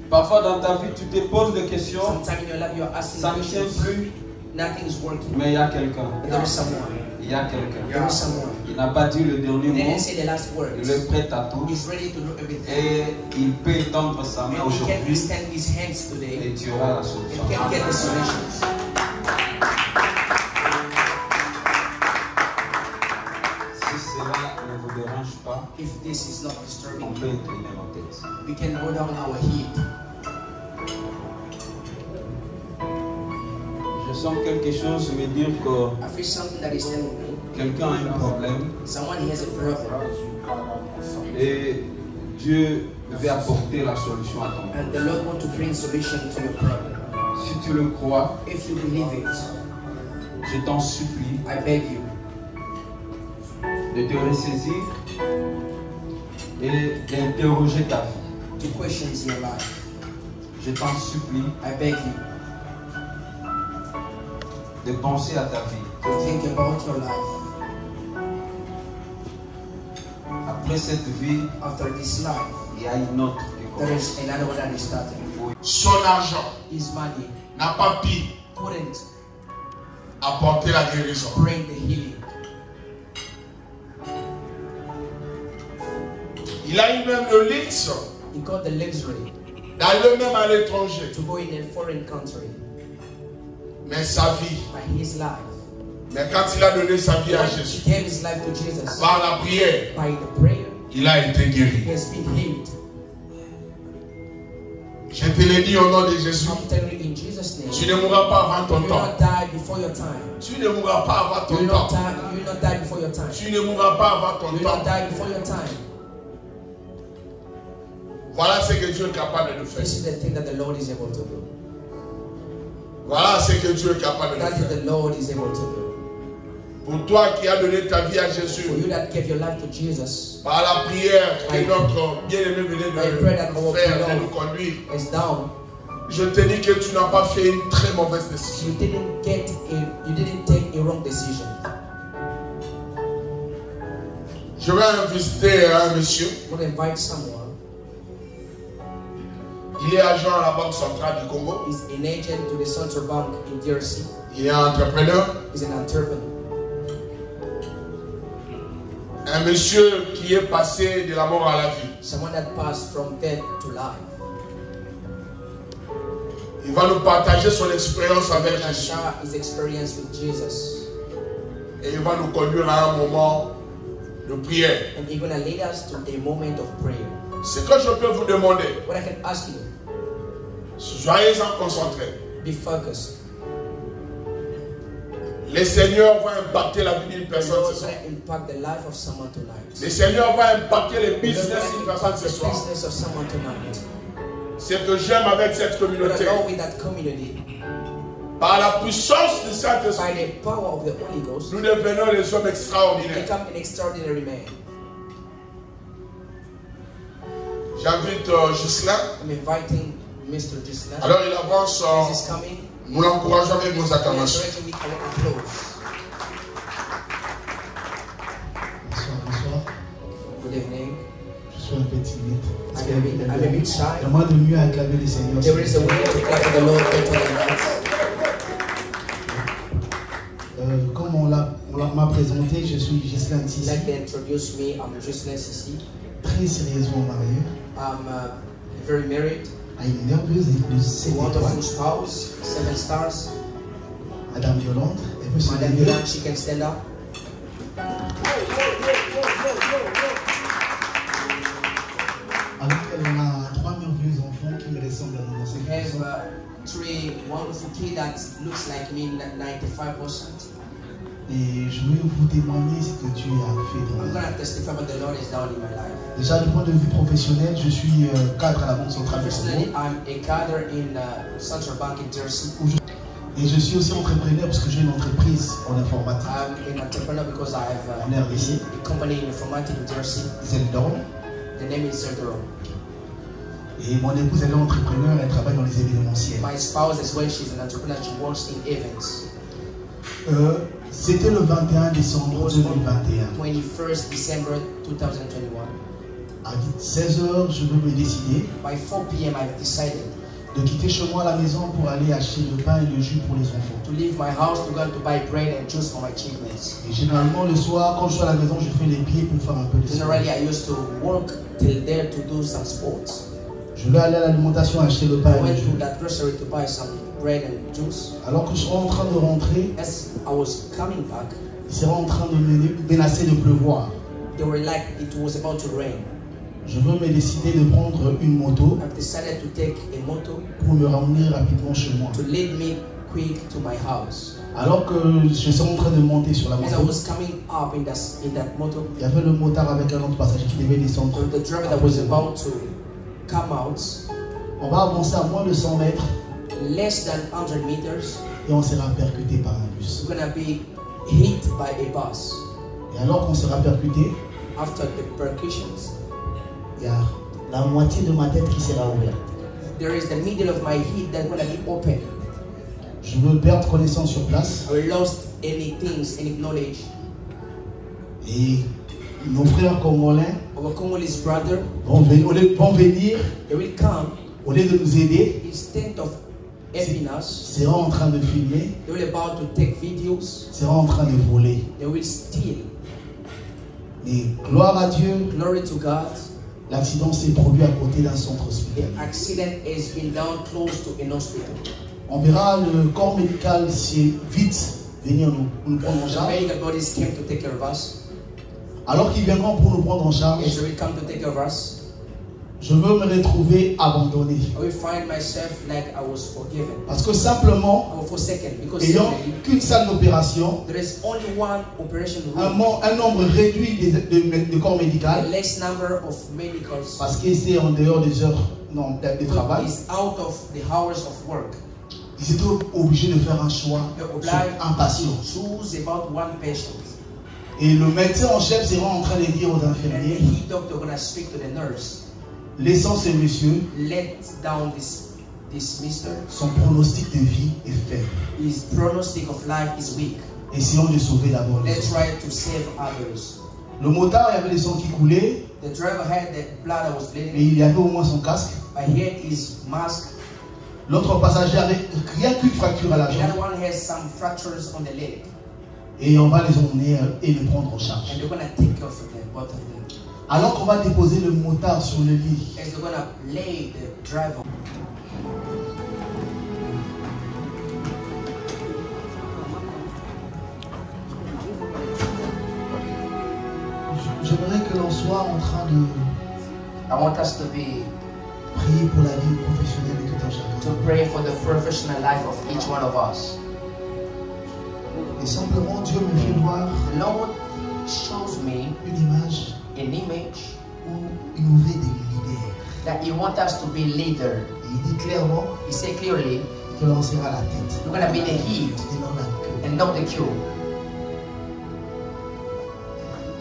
parfois dans ta vie, tu te poses des questions, sometime in your life you are asking ça ne tient questions, plus, nothing is working. mais il y a quelqu'un. But there is someone. Il y a quelqu'un. There is someone. Il n'a pas dit le dernier He mot, didn't say the last words. il est prêt à tout. He's ready to do everything. Et il peut étendre sa main And he can aujourd'hui extend his hands et today tu auras la and solution. can get the solutions. Si cela ne vous dérange pas, If this is not on disturbing, peut incliner nos têtes. we can go down our head. Je sens quelque chose me dire que I feel something that is telling me quelqu'un a un problème someone has a problem et Dieu veut apporter la solution à ton problème. and the Lord wants to bring solution to your problem. Si tu le crois, If you believe it, je t'en supplie I beg you de te ressaisir et d'interroger ta vie. to question your life. Je t'en supplie I beg you de penser à ta vie. to think about your life. Après cette vie, After this life, il y a une autre qui there commence. is another one that is starting. Son argent His money n'a pas pu couldn't apporter la guérison. bring the healing. Il a eu même le luxe He got the luxury d'aller même à l'étranger. to go in a foreign country. Mais sa vie, By his life, mais quand il a donné sa vie à when Jésus, he gave his life to Jesus, par la prière, by the prayer, il a été he guéri. has been healed. Je te l'ai dit au nom de Jésus, I'm telling you in Jesus' name, tu ne mourras pas avant you ton will temps. not die before your time. Tu ne mourras pas avant You ton will temps. not die, you will not die before your time. Tu ne mourras pas avant You ton will not temps. die before your time. Voilà ce que Dieu est capable de faire. This is the thing that the Lord is able to do. Voilà ce que Dieu est capable de That is faire. the Lord is able to do. Pour toi qui as donné ta vie à For Jésus, you that gave your life to Jesus, par la prière que notre bien-aimé venait I pray that de our faire, de beloved nous conduire, is down. je te dis que tu n'as pas fait une très mauvaise décision. You didn't take a wrong decision. Je vais visiter un monsieur. I'm going to invite someone. Il est agent à la Banque centrale du Congo. He's an agent to the Central Bank in DRC. Il est entrepreneur. He's an entrepreneur. Un monsieur qui est passé de la mort à la vie. Someone that passed from death to life. Il va nous partager son expérience avec And Jésus. share his experience with Jesus. Et il va nous conduire à un moment de prière. And He's going to lead us to a moment of prayer. Ce que je peux vous demander, What I can ask you, soyez-en concentrés. be focused. Le Seigneur va impacter la vie d'une The personne Lord ce is soir. going to impact the life of someone tonight. Le Seigneur va impacter le The Lord business is d'une going to personne impact ce the soir. business of someone tonight. Ce que j'aime avec cette What I communauté, know with that community, par la puissance du by Saint-Esprit, the power of the Holy Ghost, nous devenons les hommes we extraordinaires. become an extraordinary man. J'invite Gislain. I'm inviting Mr. Gisela. Alors il avance, This is coming. nous l'encourageons avec nos We acclamations. encourage him with our applause. Bonsoir. Good evening. Je suis un peu timide. I'm a bit shy. Il y a moins de mieux à acclamer le Seigneur. There is a way to clap for the Lord better than that. Comme on m'a présenté, je suis Gislain Tissi, Like they introduced me, I'm Gisela Sissi. très sérieusement marié I'm very married, à une merveilleuse épouse 7 wonderful étoiles, spouse, 7 stars. Madame Yolande. Elle peut se Madame lever. Yolande, she can stand up. Avec elle, on a 3 merveilleux enfants qui me ressemblent à We 95%. have 3 wonderful kids that looks like me 95%. Et je veux vous témoigner ce que Dieu a fait dans I'm ma vie. going to testify what the Lord has done in my life. Déjà, du point de vue professionnel, je suis cadre à la Banque Centrale de Personally, Congo. I'm a cadre in Central Bank in Jersey. Et je suis aussi entrepreneur parce que j'ai une entreprise en informatique, I'm an entrepreneur because I have en RDC, a company in informatics in Jersey. Zeldorm. The name is Zerdoro. Et mon épouse, elle est entrepreneur, elle travaille dans les événementiels. My spouse as well, she's an entrepreneur, she works in events. C'était le 21 It décembre was on 2021. 21st December 2021. À 16h, je veux me décider By 4 p.m. I've decided de quitter chez moi la maison pour aller acheter le pain et le jus pour les enfants. to leave my house to go to buy bread and juice for my children. Et généralement, le soir, quand je suis à la maison, je fais les pieds pour faire un peu de sport. Generally, I used to work till there to do some sports. Je vais aller à l'alimentation acheter le pain I et le went jus. to that grocery to buy some bread and juice. Alors que je serai en train de rentrer, As I was coming back, il sera en train de me menacer de pleuvoir. they were like it was about to rain. Je veux me décider de prendre une moto I've decided to take a moto pour me ramener rapidement chez moi. to lead me quick to my house. Alors que je suis en train de monter sur la As I moto, was coming up in that moto, il y avait le motard avec un autre passager qui devait descendre. the driver that was about to come out, On va avancer à moins de 100 mètres less than 100 meters, et on sera percuté par un bus. we're gonna be hit by a bus. Et alors qu'on sera percuté, After the percussions, il y a la moitié de ma tête qui sera ouverte. there is the middle of my head that's gonna be open. Je veux perdre connaissance sur place I lost any things, any knowledge. et nos frères congolais Our Congolese brother, vont venir, they will come au lieu de nous aider, instead of helping us. seront en train de filmer, They will about to take videos. seront en train de voler. They will steal. Mais gloire à Dieu, Glory to God. l'accident s'est produit à côté d'un centre The hospitalier. accident has been down close to an hospital. On verra le corps médical si vite venir nous prendre en The charge. medical bodies came to take care of us. Alors qu'ils viendront pour nous prendre en As charge, they will come to take care of us, je veux me retrouver abandonné. I will find myself like I was forgiven. Parce que simplement, I was forsaken because ayant simply qu'une salle d'opération, there is only one operation un room, nombre réduit de corps a médical, less number of medicals parce que c'est en dehors des heures de travail, is out of the hours of work. ils étaient obligés de faire un choix You're sur obliged un patient. to choose about one patient. Et le médecin en chef sera en train de dire aux And the infirmiers, heat doctor gonna speak to the nurse. laissons ce monsieur, Let down this mister. son pronostic de vie est faible. His pronostic of life is weak. Essayons de sauver d'abord les Let's autres. try to save others. Le motard, il y avait le sang qui coulait, The driver had the blood that was mais bleeding. il avait au moins son casque. I had his mask. L'autre passager avait rien qu'une fracture à la The jambe. other one has some fractures on the leg. Et on va les emmener et les prendre en charge. And they're gonna take care of them, both of them. Alors qu'on va déposer le motard sur le lit, As they're gonna lay the driver. J'aimerais que l'on soit en train de I want us to be prier pour la vie professionnelle de tout un chacun. to pray for the professional life of each one of us. Et simplement, Dieu me fait voir The Lord shows me une image an image où il nous veut des leaders. that He wants us to be leader. Et il dit clairement He said clearly, que l'on sera la tête you're gonna be the head et non la queue. and not the queue.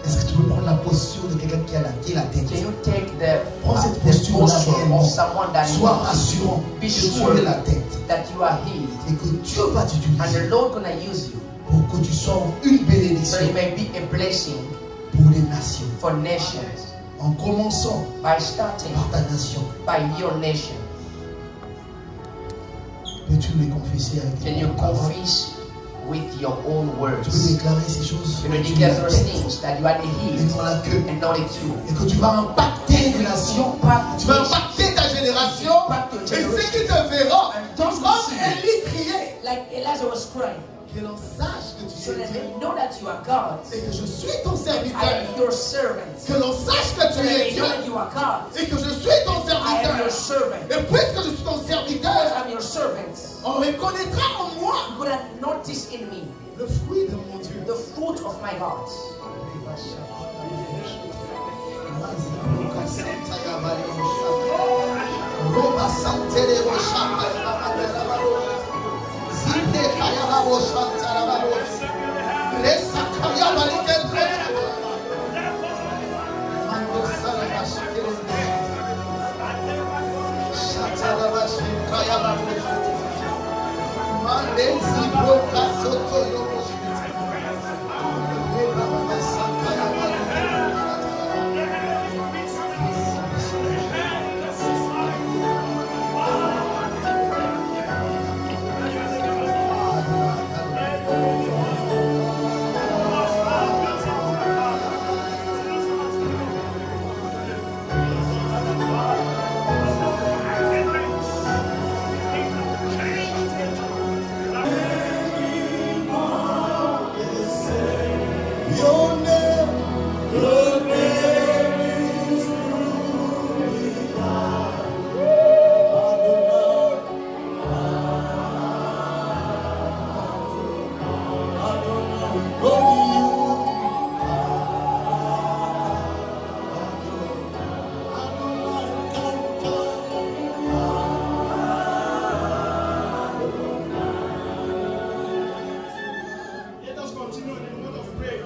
Est-ce que tu peux prendre la posture de quelqu'un qui a la tête? Can you take the Prends cette the posture-là posture réellement. of someone that Sois knows rassurant Be que tu sure es la tête that you are healed et que Dieu va and the t'utiliser Lord gonna use you pour que tu sois une so bénédiction it may be a blessing pour les nations. for nations En commençant by starting par ta nation. by your nation. Peux-tu les confesser avec Can tes you paroles? confess with your own Tu peux words? déclarer ces choses. You know, Tu es declare la those tête things that you are the et head non la queue. and not the queue. Et que tu vas impacter les nations. Tu vas impacter ta génération. Et ceux qui te verront, comme Élie criait, Like Elijah was crying. que l'on sache que tu So es that Dieu they know that you are God. et que je suis ton I serviteur. am your servant. Que l'on sache que So tu that es they Dieu know that you are God. et que je suis ton I am serviteur. your servant. Et puisque je suis ton Because serviteur, I'm your servant. on reconnaîtra en moi You're gonna notice in me le fruit de mon Dieu. the fruit of my heart. Let us continue in the mode of prayer.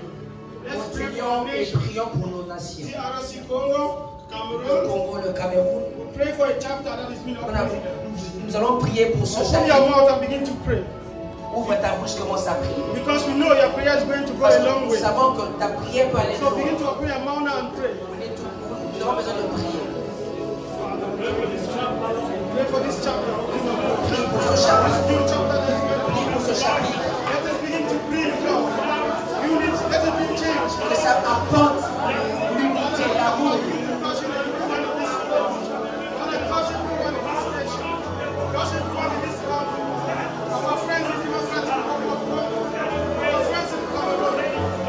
Let's pray for our Continuons et nation. prions pour nos nations. DRC Congo, Le Cameroon. Congo, le Cameroun. We pray for a chapter that is being On a- opened. Nous allons prier pour ce Open your chapitre. mouth and begin to pray. Ouvre ta bouche, commence à prier. Because we know your prayer is going to go Parce a que long nous way. savons que ta prière peut aller So begin loin. to open your mouth now and pray. Nous avons besoin de prier. Pray for this chapter. Prie pour ce chapitre. New chapter that is going to Prie pour ce chapitre. Let us begin to breathe, Lord. Unity, let it be changed. Que ça apporte l'unité, l'amour. Because you know you want this world. What a caution we want in this nation. Caution we want in this country. Our friends in the Democratic Republic of Congo. Our friends in Cameroon.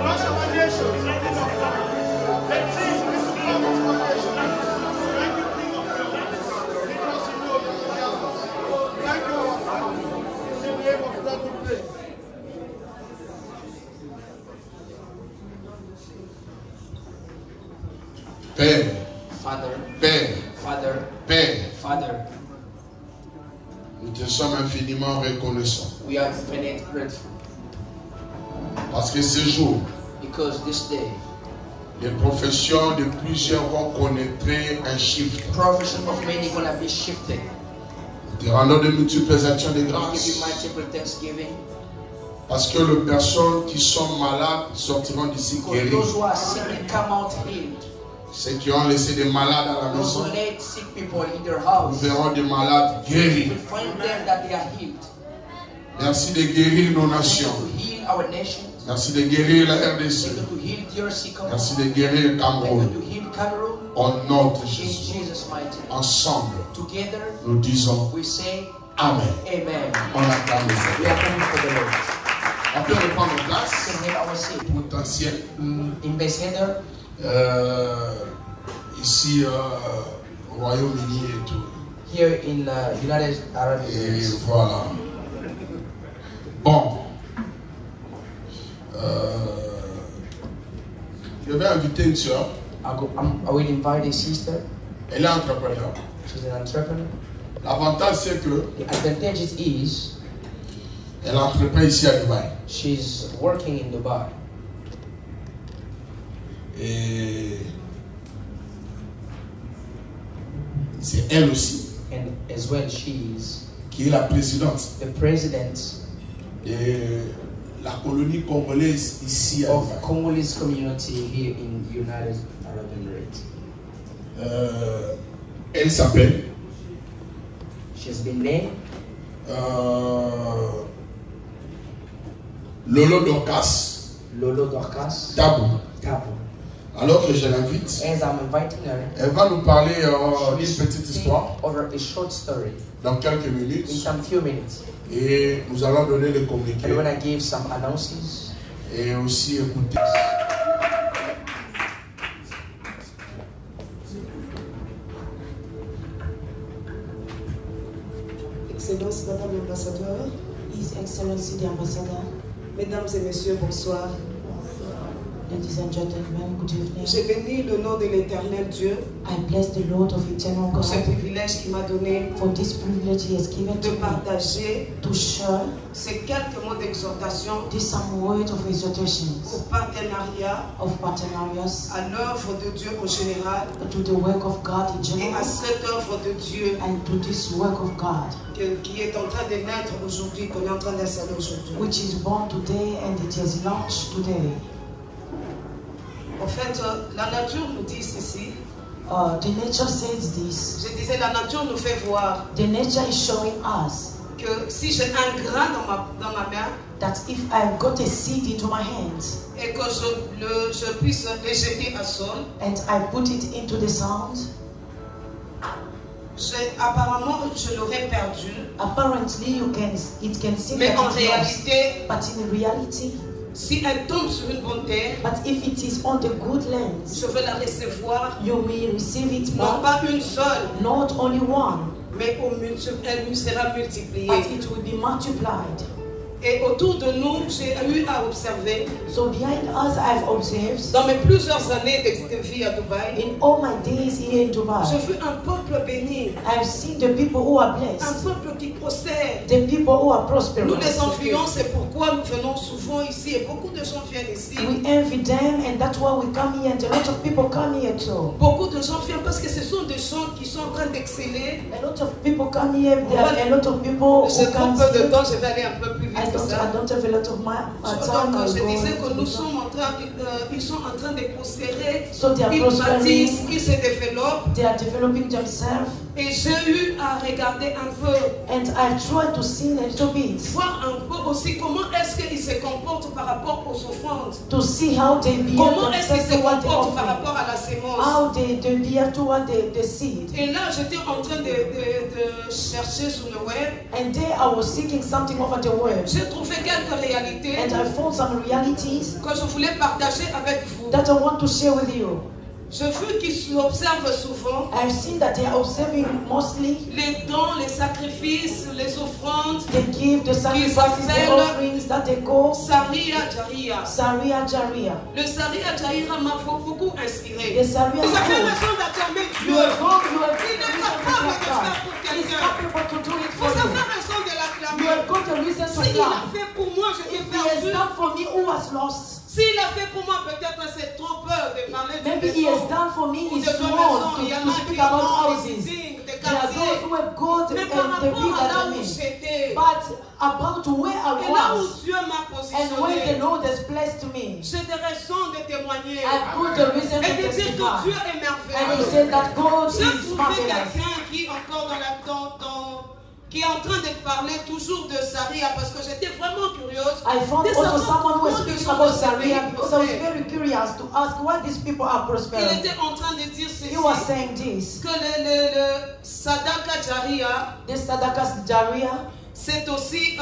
Not our nation. King of God. The team is to come into our nation. Thank you, King of God. Because you know you are here. Thank you, our Father. In the name of God we pray. Père, Father, Père, Father, Père, Father, nous te sommes infiniment reconnaissants. we are infinite grateful Parce que ce jour, because this day, les professions de plusieurs vont connaître un chiffre. profession of many gonna be shifted. Nous te rendons de multiples actions de We give you grâce. multiple thanksgiving. Parce que les personnes qui sont malades sortiront d'ici For guéries. those who are sick and come out healed. Ceux qui ont laissé des malades à la Those who maison, let sick people in their nous house. verrons des malades guéris. We find them that they are healed. Merci de guérir nos Thank you nations. to heal our nation. Merci de guérir la Thank RDC. you to heal DRC Congo. Merci de guérir le Thank Cameroun. you to heal Cameroon. Au nom de In Jésus. Jesus' mighty name. Ensemble, Together, nous disons we say Amen. Amen. On acclame le We Seigneur. are coming for the Lord. On peut reprendre We place. can have our seat. Potentiel. Ambassador, Ici au Royaume-Uni et tout. Here in United Arab Et Emirates. voilà. Bon. Je vais inviter une soeur. I will invite a sister. Elle est entrepreneur. She's an entrepreneur. L'avantage c'est que The advantage is elle entreprend ici à Dubaï. she's working in Dubai. Et c'est elle aussi And as well, she's qui est la présidente the president de la colonie congolaise ici à of Dubaï. Congolese community here in United Arab Emirates. Elle s'appelle She's been named Lolo Dorcas Lolo Dorcas Tabou. Tabu. Alors que je l'invite, As I'm inviting her, elle va nous parler d'une petite histoire over a short story dans quelques in minutes some few minutes. et nous allons donner les communiqués And when I give some announces, et aussi écouter. Excellence, Madame l'Ambassadeur, His Excellency the Ambassador, Mesdames et Messieurs, bonsoir. ladies and gentlemen, good evening. J'ai béni le nom de l'Éternel Dieu I bless the Lord of eternal pour ce God privilège qu'il m'a donné for this privilege He has given de to me partager to share ces quelques mots d'exhortation this some word of au exhortations, partenariat, of partnerias, à l'œuvre de Dieu au général to the work of God in et à general, cette œuvre de Dieu and to this work of God, qui est en train de naître aujourd'hui, qu'on est en train d'installer aujourd'hui. which is born today and it is launched today. En fait, la nature nous dit ceci. The nature says this. Je disais, la nature nous fait voir The nature is showing us que si j'ai un grain dans ma main that if I've got a seed into my hands et que je puisse le jeter à sol, and I put it into the sound, apparemment je l'aurais perdu. apparently it can seem Mais that en it's réalité, lost, but in reality, si elle tombe sur une bonne terre, but if it is on the good lands, je vais la recevoir, you will receive it non more, pas une seule, not only one, mais elle nous sera multipliée. but it will be multiplied. Et autour de nous, j'ai eu à observer, So behind us, I've observed dans mes plusieurs années de vie à Dubaï, in all my days here in j'ai Dubai, vu un peuple béni, I've seen the people who are un blessed, peuple qui prospère. the people who are prosperous. Nous les envions, c'est pourquoi nous venons souvent ici et beaucoup de gens viennent ici. We envy them, and that's why we come here, and a lot of people come here too. Beaucoup de gens viennent parce que ce sont des gens qui sont en train d'exceller. A lot of people come here. There are a lot of people J'ai who trop come peu de here. temps, je vais aller un peu plus vite que ça. I don't have a lot of time. Donc, je I'll go. disais que nous sommes en train, ils sont en train de prospérer, So they are ils prospering. bâtissent, ils se développent. They are developing themselves, Et j'ai eu à regarder un peu, and I try to see a little bit, voir un peu aussi comment est-ce qu'ils se comportent par rapport aux offrandes. to see how they behave Comment est-ce qu'ils themselves se toward the comportent par offering, rapport à la sémence. how they behave toward the seed. Et là, j'étais en train de chercher sur le web. And there I was seeking something over the word, J'ai trouvé quelques réalités and I found some realities que je voulais partager avec vous. that I want to share with you. Je veux qu'ils observent souvent I've seen that they are observing mostly. les dons, les sacrifices, les offrandes. They give the sacrifices, the offerings that they call Saria Jaria. Saria Jaria. Le Saria Jaira m'a beaucoup inspiré. The Saria Vous avez Jaria. raison d'acclamer Dieu. You are wrong, you are Il est capable de faire pour He's quelqu'un. capable to do it Vous for avez you. raison de You l'acclamer. have got a reason to S'il a clap. fait pour moi, je If l'ai he has perdu. done for me, who was lost? S'il a fait pour moi, peut-être c'est trop peur de parler de Maybe he has maison. done for me Ou is de small maison. Il y en to a speak qui about ont des houses. buildings, des There are those quartiers. who have got Mais par and the rapport big à là than où me. j'étais, But about where I et là où was Dieu m'a and where the positionné, Lord has blessed me, j'ai des raisons de témoigner. I've got the reason Et to de dire que testify. Dieu est And to merveilleux. say that God J'ai is trouvé marvelous. quelqu'un qui encore qui est en train de parler toujours de Saria parce que j'étais vraiment curieuse. I found de also savoir someone who was comment les speaking gens about dans ce pays Saria because I was prospèrent. very curious to ask why these people are Il prospering. était en train de dire ceci, He was saying this. que le Sadaka Jaria, This Sadakas Jaria, c'est aussi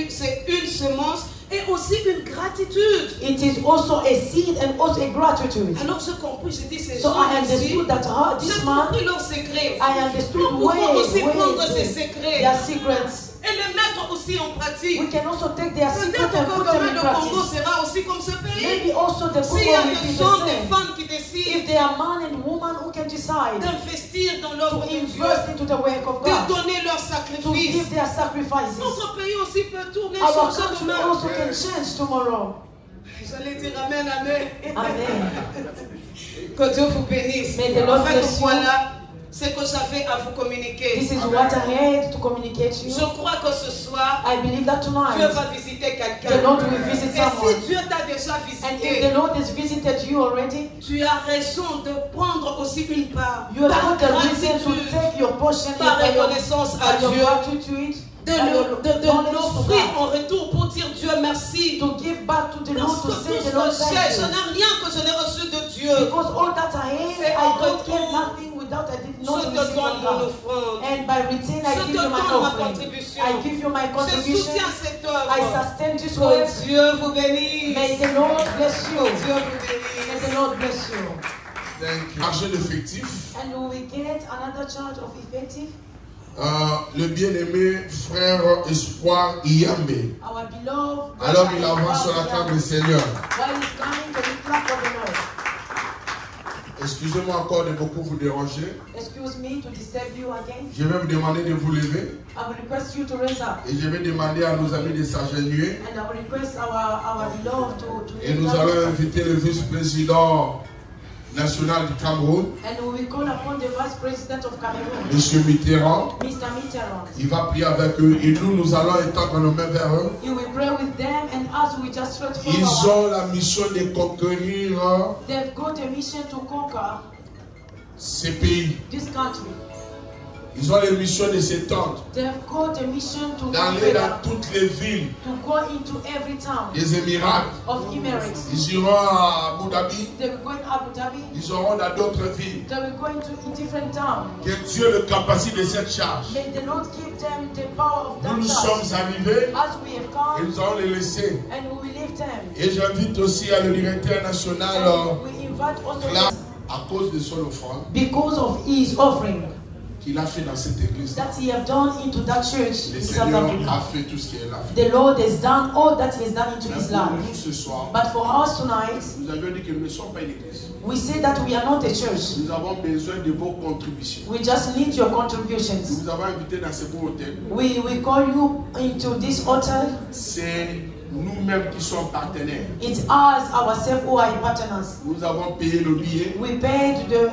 c'est une semence Et aussi une gratitude. It is also a seed and also a gratitude. Alors j'ai compris, j'ai dit ces So gens I ici, understood that j'ai this man, compris leurs secrets. I understood Nous pouvons aussi prendre ces their secrets secrets. et les mettre aussi en pratique. We can also take their secrets Peut-être and que put them demain in le Congo practice. sera aussi comme ce pays. Maybe also the S'il y a Congo will des be the hommes, des same. femmes qui If décident they are man and woman who can decide d'investir dans to l'œuvre de Dieu, invest into the work of de God, donner leur to sacrifice, give their sacrifices, notre pays aussi peut tourner, our changer country demain. also can change tomorrow. J'allais dire amen, amen. Amen. Que Dieu vous bénisse. May the Lord En fait, bless you. voilà ce que j'avais à vous communiquer. This is what I had to communicate to you. Je crois que ce soir, I believe that Dieu tonight va visiter the quelqu'un. Lord will visit Et someone. si Dieu t'a déjà And if the visité, Lord has visited you already, tu as raison de prendre aussi une part. you have Par got the reason to gratitude, take your portion par by your reconnaissance à by your Dieu, gratitude, de by your knowledge to l'offrir God, en retour pour dire Dieu merci. to give back to the Lord, Parce to que say tout the Lord ce que j'ai, je thank you. n'ai rien que je n'ai reçu de Dieu. Because all that I C'est have, en I don't retour. have nothing without I did not Je te receive donne from mon God. offrande. And by return, I Je give te you my donne ma offering. contribution. I give you my Je contribution. soutiens cette I œuvre. sustain this Que work. Dieu vous bénisse. May the Lord bless you. Que Dieu vous May bénisse. the Lord bless you. Argent effectif. And we get another charge of effective. Le bien-aimé frère Espoir Iyambe. Our beloved. Alors il avance sur la table du Seigneur. While he's coming to the clap of the Lord. Excusez-moi encore de beaucoup vous déranger. Excuse me to disturb you again. Je vais vous demander de vous lever. I will request you to raise up. Et je vais demander à nos amis de s'agenouiller. And I will request our beloved to Et raise nous up. allons inviter le vice-président national du Cameroun, And we will call upon the Vice President of Cameroon, M. Mitterrand. Mr. Mitterrand. Il va prier avec eux et nous allons étendre nos mains vers eux. You will pray with them, and as we just stretch Ils forward, ont la mission de conquérir they've got a mission to conquer ces pays. this country. Ils ont la mission de s'étendre, They've got a mission to d'aller dans conquer, toutes les villes to go into every town des Émirats. of Emirates. Ils iront à Abu Dhabi. They will go in Abu Dhabi. Ils auront dans d'autres villes. They will go into different towns. Que Dieu le capacite de cette charge. May the Lord give them the power of that Nous charge. sommes arrivés As we have et come, nous allons les laisser. and we will leave them. Et j'invite aussi à le directeur national And we invite also là, à cause de son offrande because of his offering qu'il a fait dans cette église. that he have done into that church Le in South Seigneur a Africa. fait tout ce qu'il a fait. The Lord has done all that he has done into Mais his pour life. nous ce soir, But for us tonight, nous avions dit que nous ne sommes pas une église. we say that we are not a church. Nous avons besoin de vos contributions. We just need your contributions. Nous vous avons invité dans ce beau hôtel. We call you into this hotel. C'est nous-mêmes qui sommes partenaires. It's us, ourselves, who are partners. Nous avons payé le billet. We paid the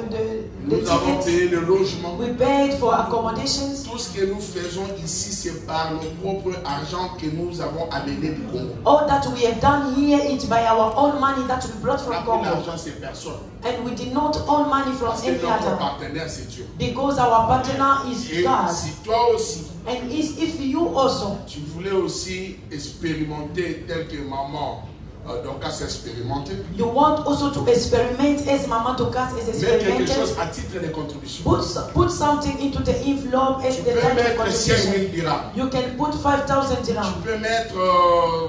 Nous avons tickets. payé le logement. We paid for accommodations. Tout ce que nous faisons ici, c'est par nos propres argent que nous avons amené du Congo. All that we have done here is by our own money that we brought from Congo. L'argent, c'est personne. And we did not own money from Parce que any notre other. partenaire, c'est Dieu. Because our partner is Et God. si toi aussi, And if you also, tu voulais aussi expérimenter tel que maman Dorcas a expérimenté, you want also to experiment as Mama Dorcas has mets quelque experimented, chose à titre de contribution. put something into the envelope as Tu the peux type of mettre 5 000 contribution. dirhams. You can put 5,000 Tu dirhams. peux mettre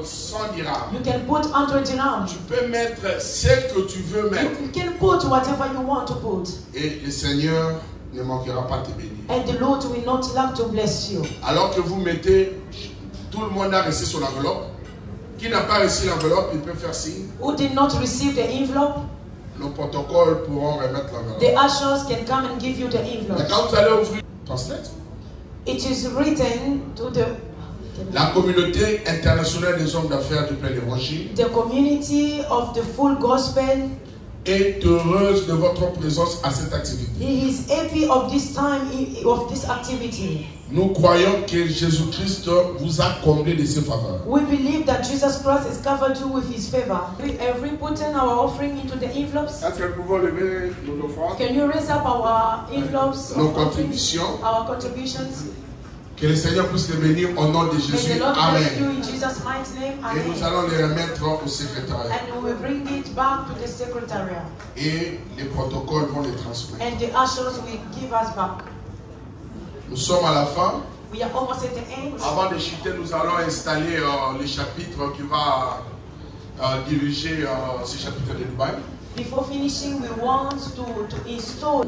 100 dirhams. You can put 100 dirhams. Tu peux mettre ce que tu veux mettre. You can put whatever you want to put. Et le Seigneur ne manquera pas de te bénir. And the Lord will not lack to bless you. Alors que vous mettez, tout le monde a reçu son enveloppe. Qui n'a pas reçu l'enveloppe, il peut faire signe. Who did not receive the envelope, Nos protocoles pourront remettre l'enveloppe. the ushers can come and give you the Mais envelope. quand vous allez ouvrir, translate. It is written to La communauté internationale des hommes d'affaires du plein évangile the community of the full gospel. est heureuse de votre présence à cette activité. He is happy of this time, of this activity. Nous croyons que Jésus-Christ vous a comblé de ses faveurs. We believe that Jesus Christ has covered you with his favor. Have we put in our offering into the envelopes? Est-ce que nous pouvons lever nos offrandes, Can you raise up our envelopes, nos of offerings, contributions? our contributions? Que le Seigneur puisse les bénir au nom de May Jésus. the Lord bless you Amen. in Jesus' mighty name. Et nous Amen. allons les remettre au secrétariat. And we will bring it back to the secretariat. Et les protocoles vont les transmettre. And the ushers will give us back. Nous sommes à la fin. We are almost at the end. Avant de chuter, nous allons installer les chapitres qui va diriger ces chapitres de Dubaï. Before finishing, we want to install.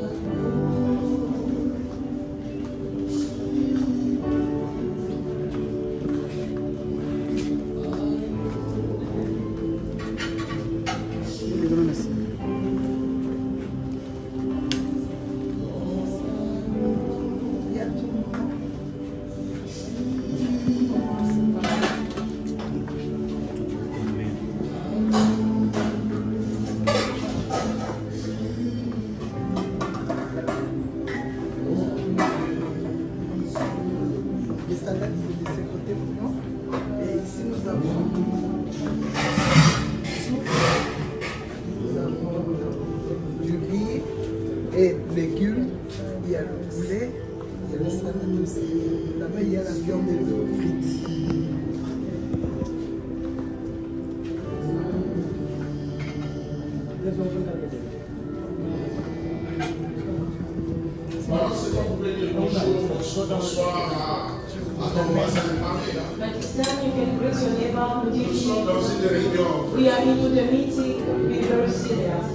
We are in the meeting, be very serious.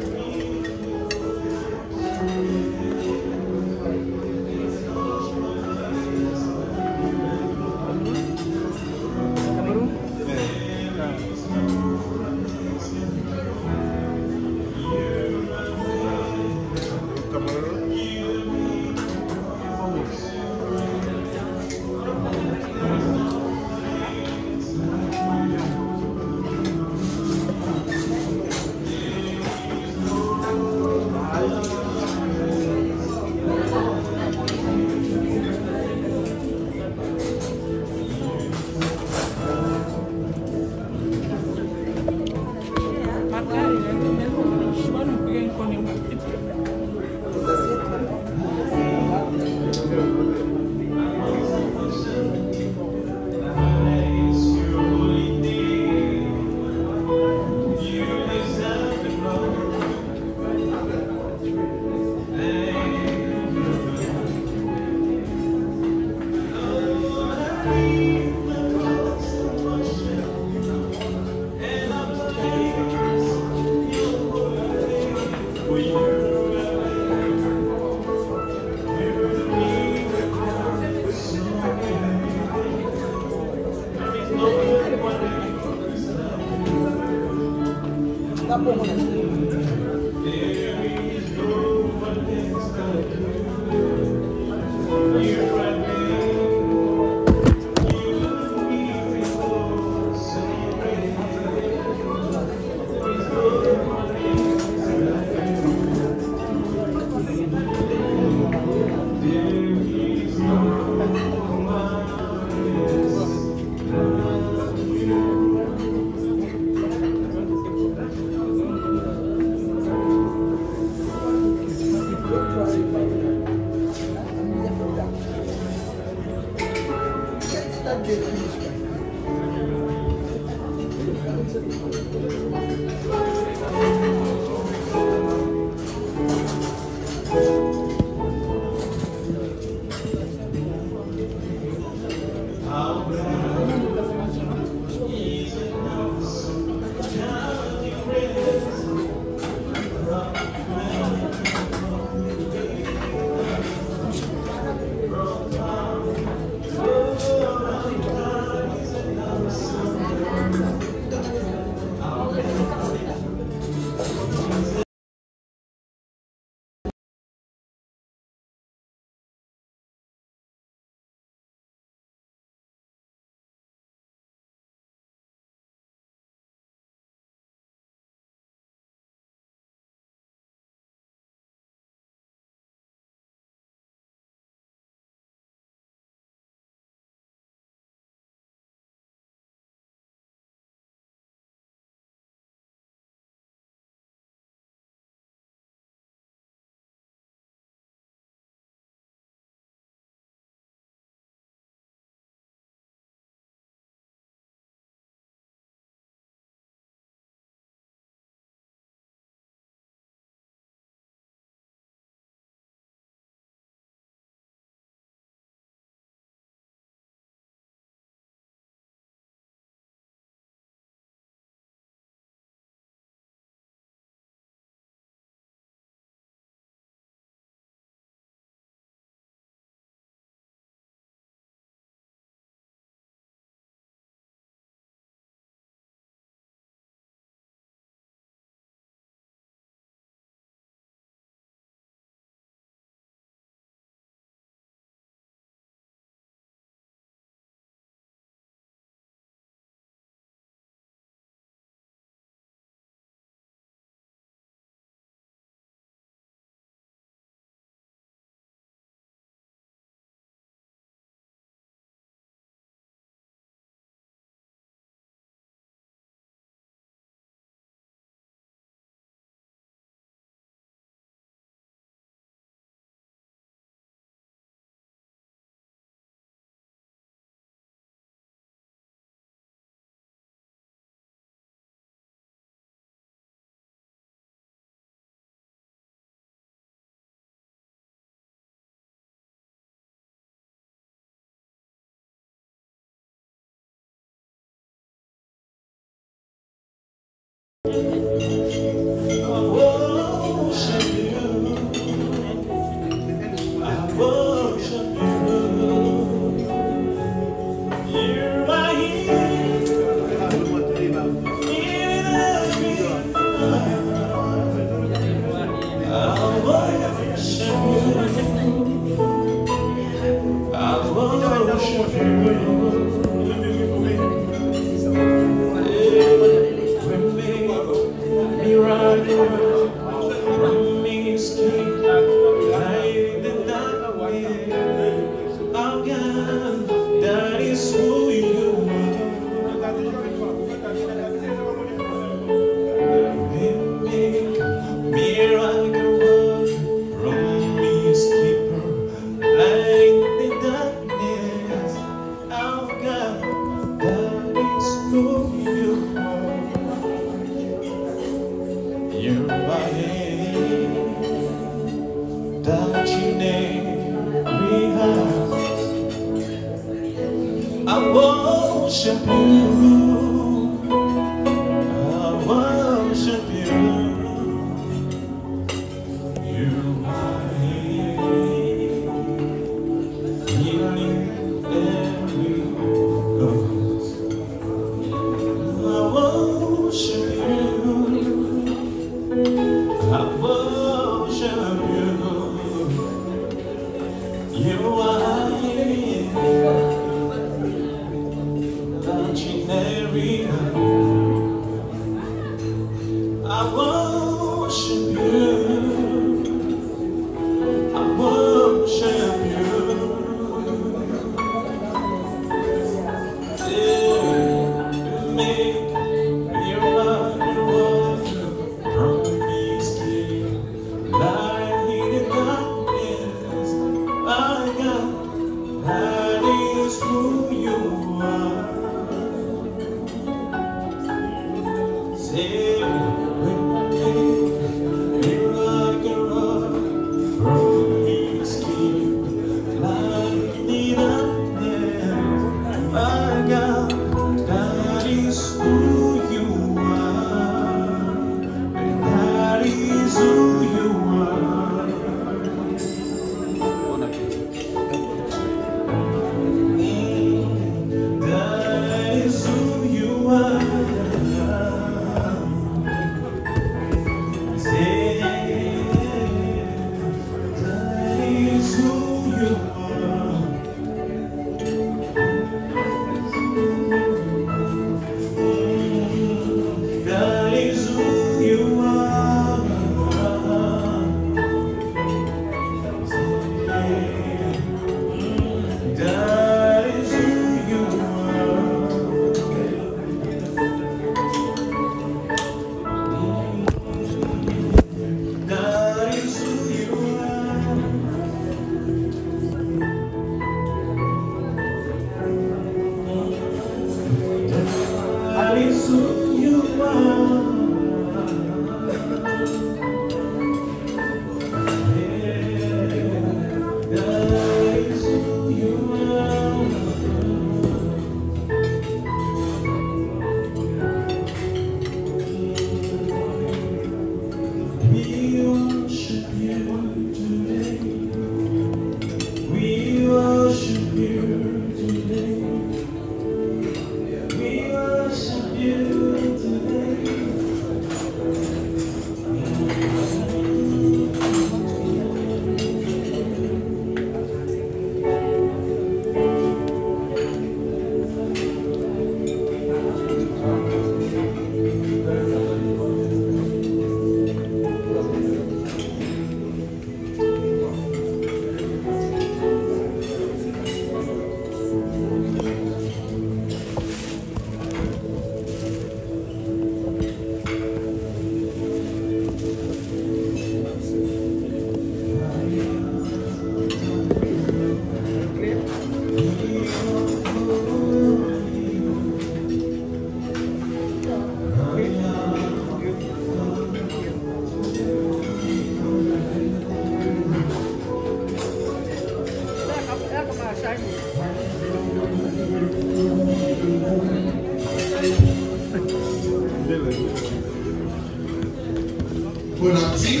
Bon appétit.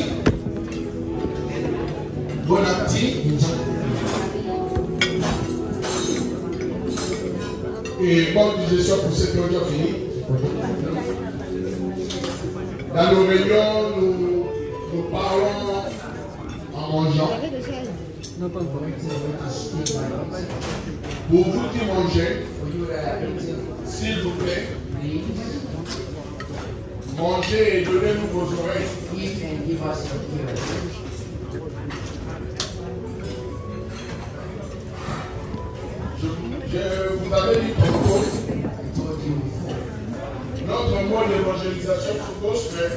Bon appétit. Et bonne digestion pour ceux qui ont déjà fini. Dans nos réunions, nous parlons en mangeant. Pour vous qui mangez, s'il vous plaît, mangez et donnez-nous vos oreilles. Je vous avais dit tantôt, notre mot d'évangélisation sur gospel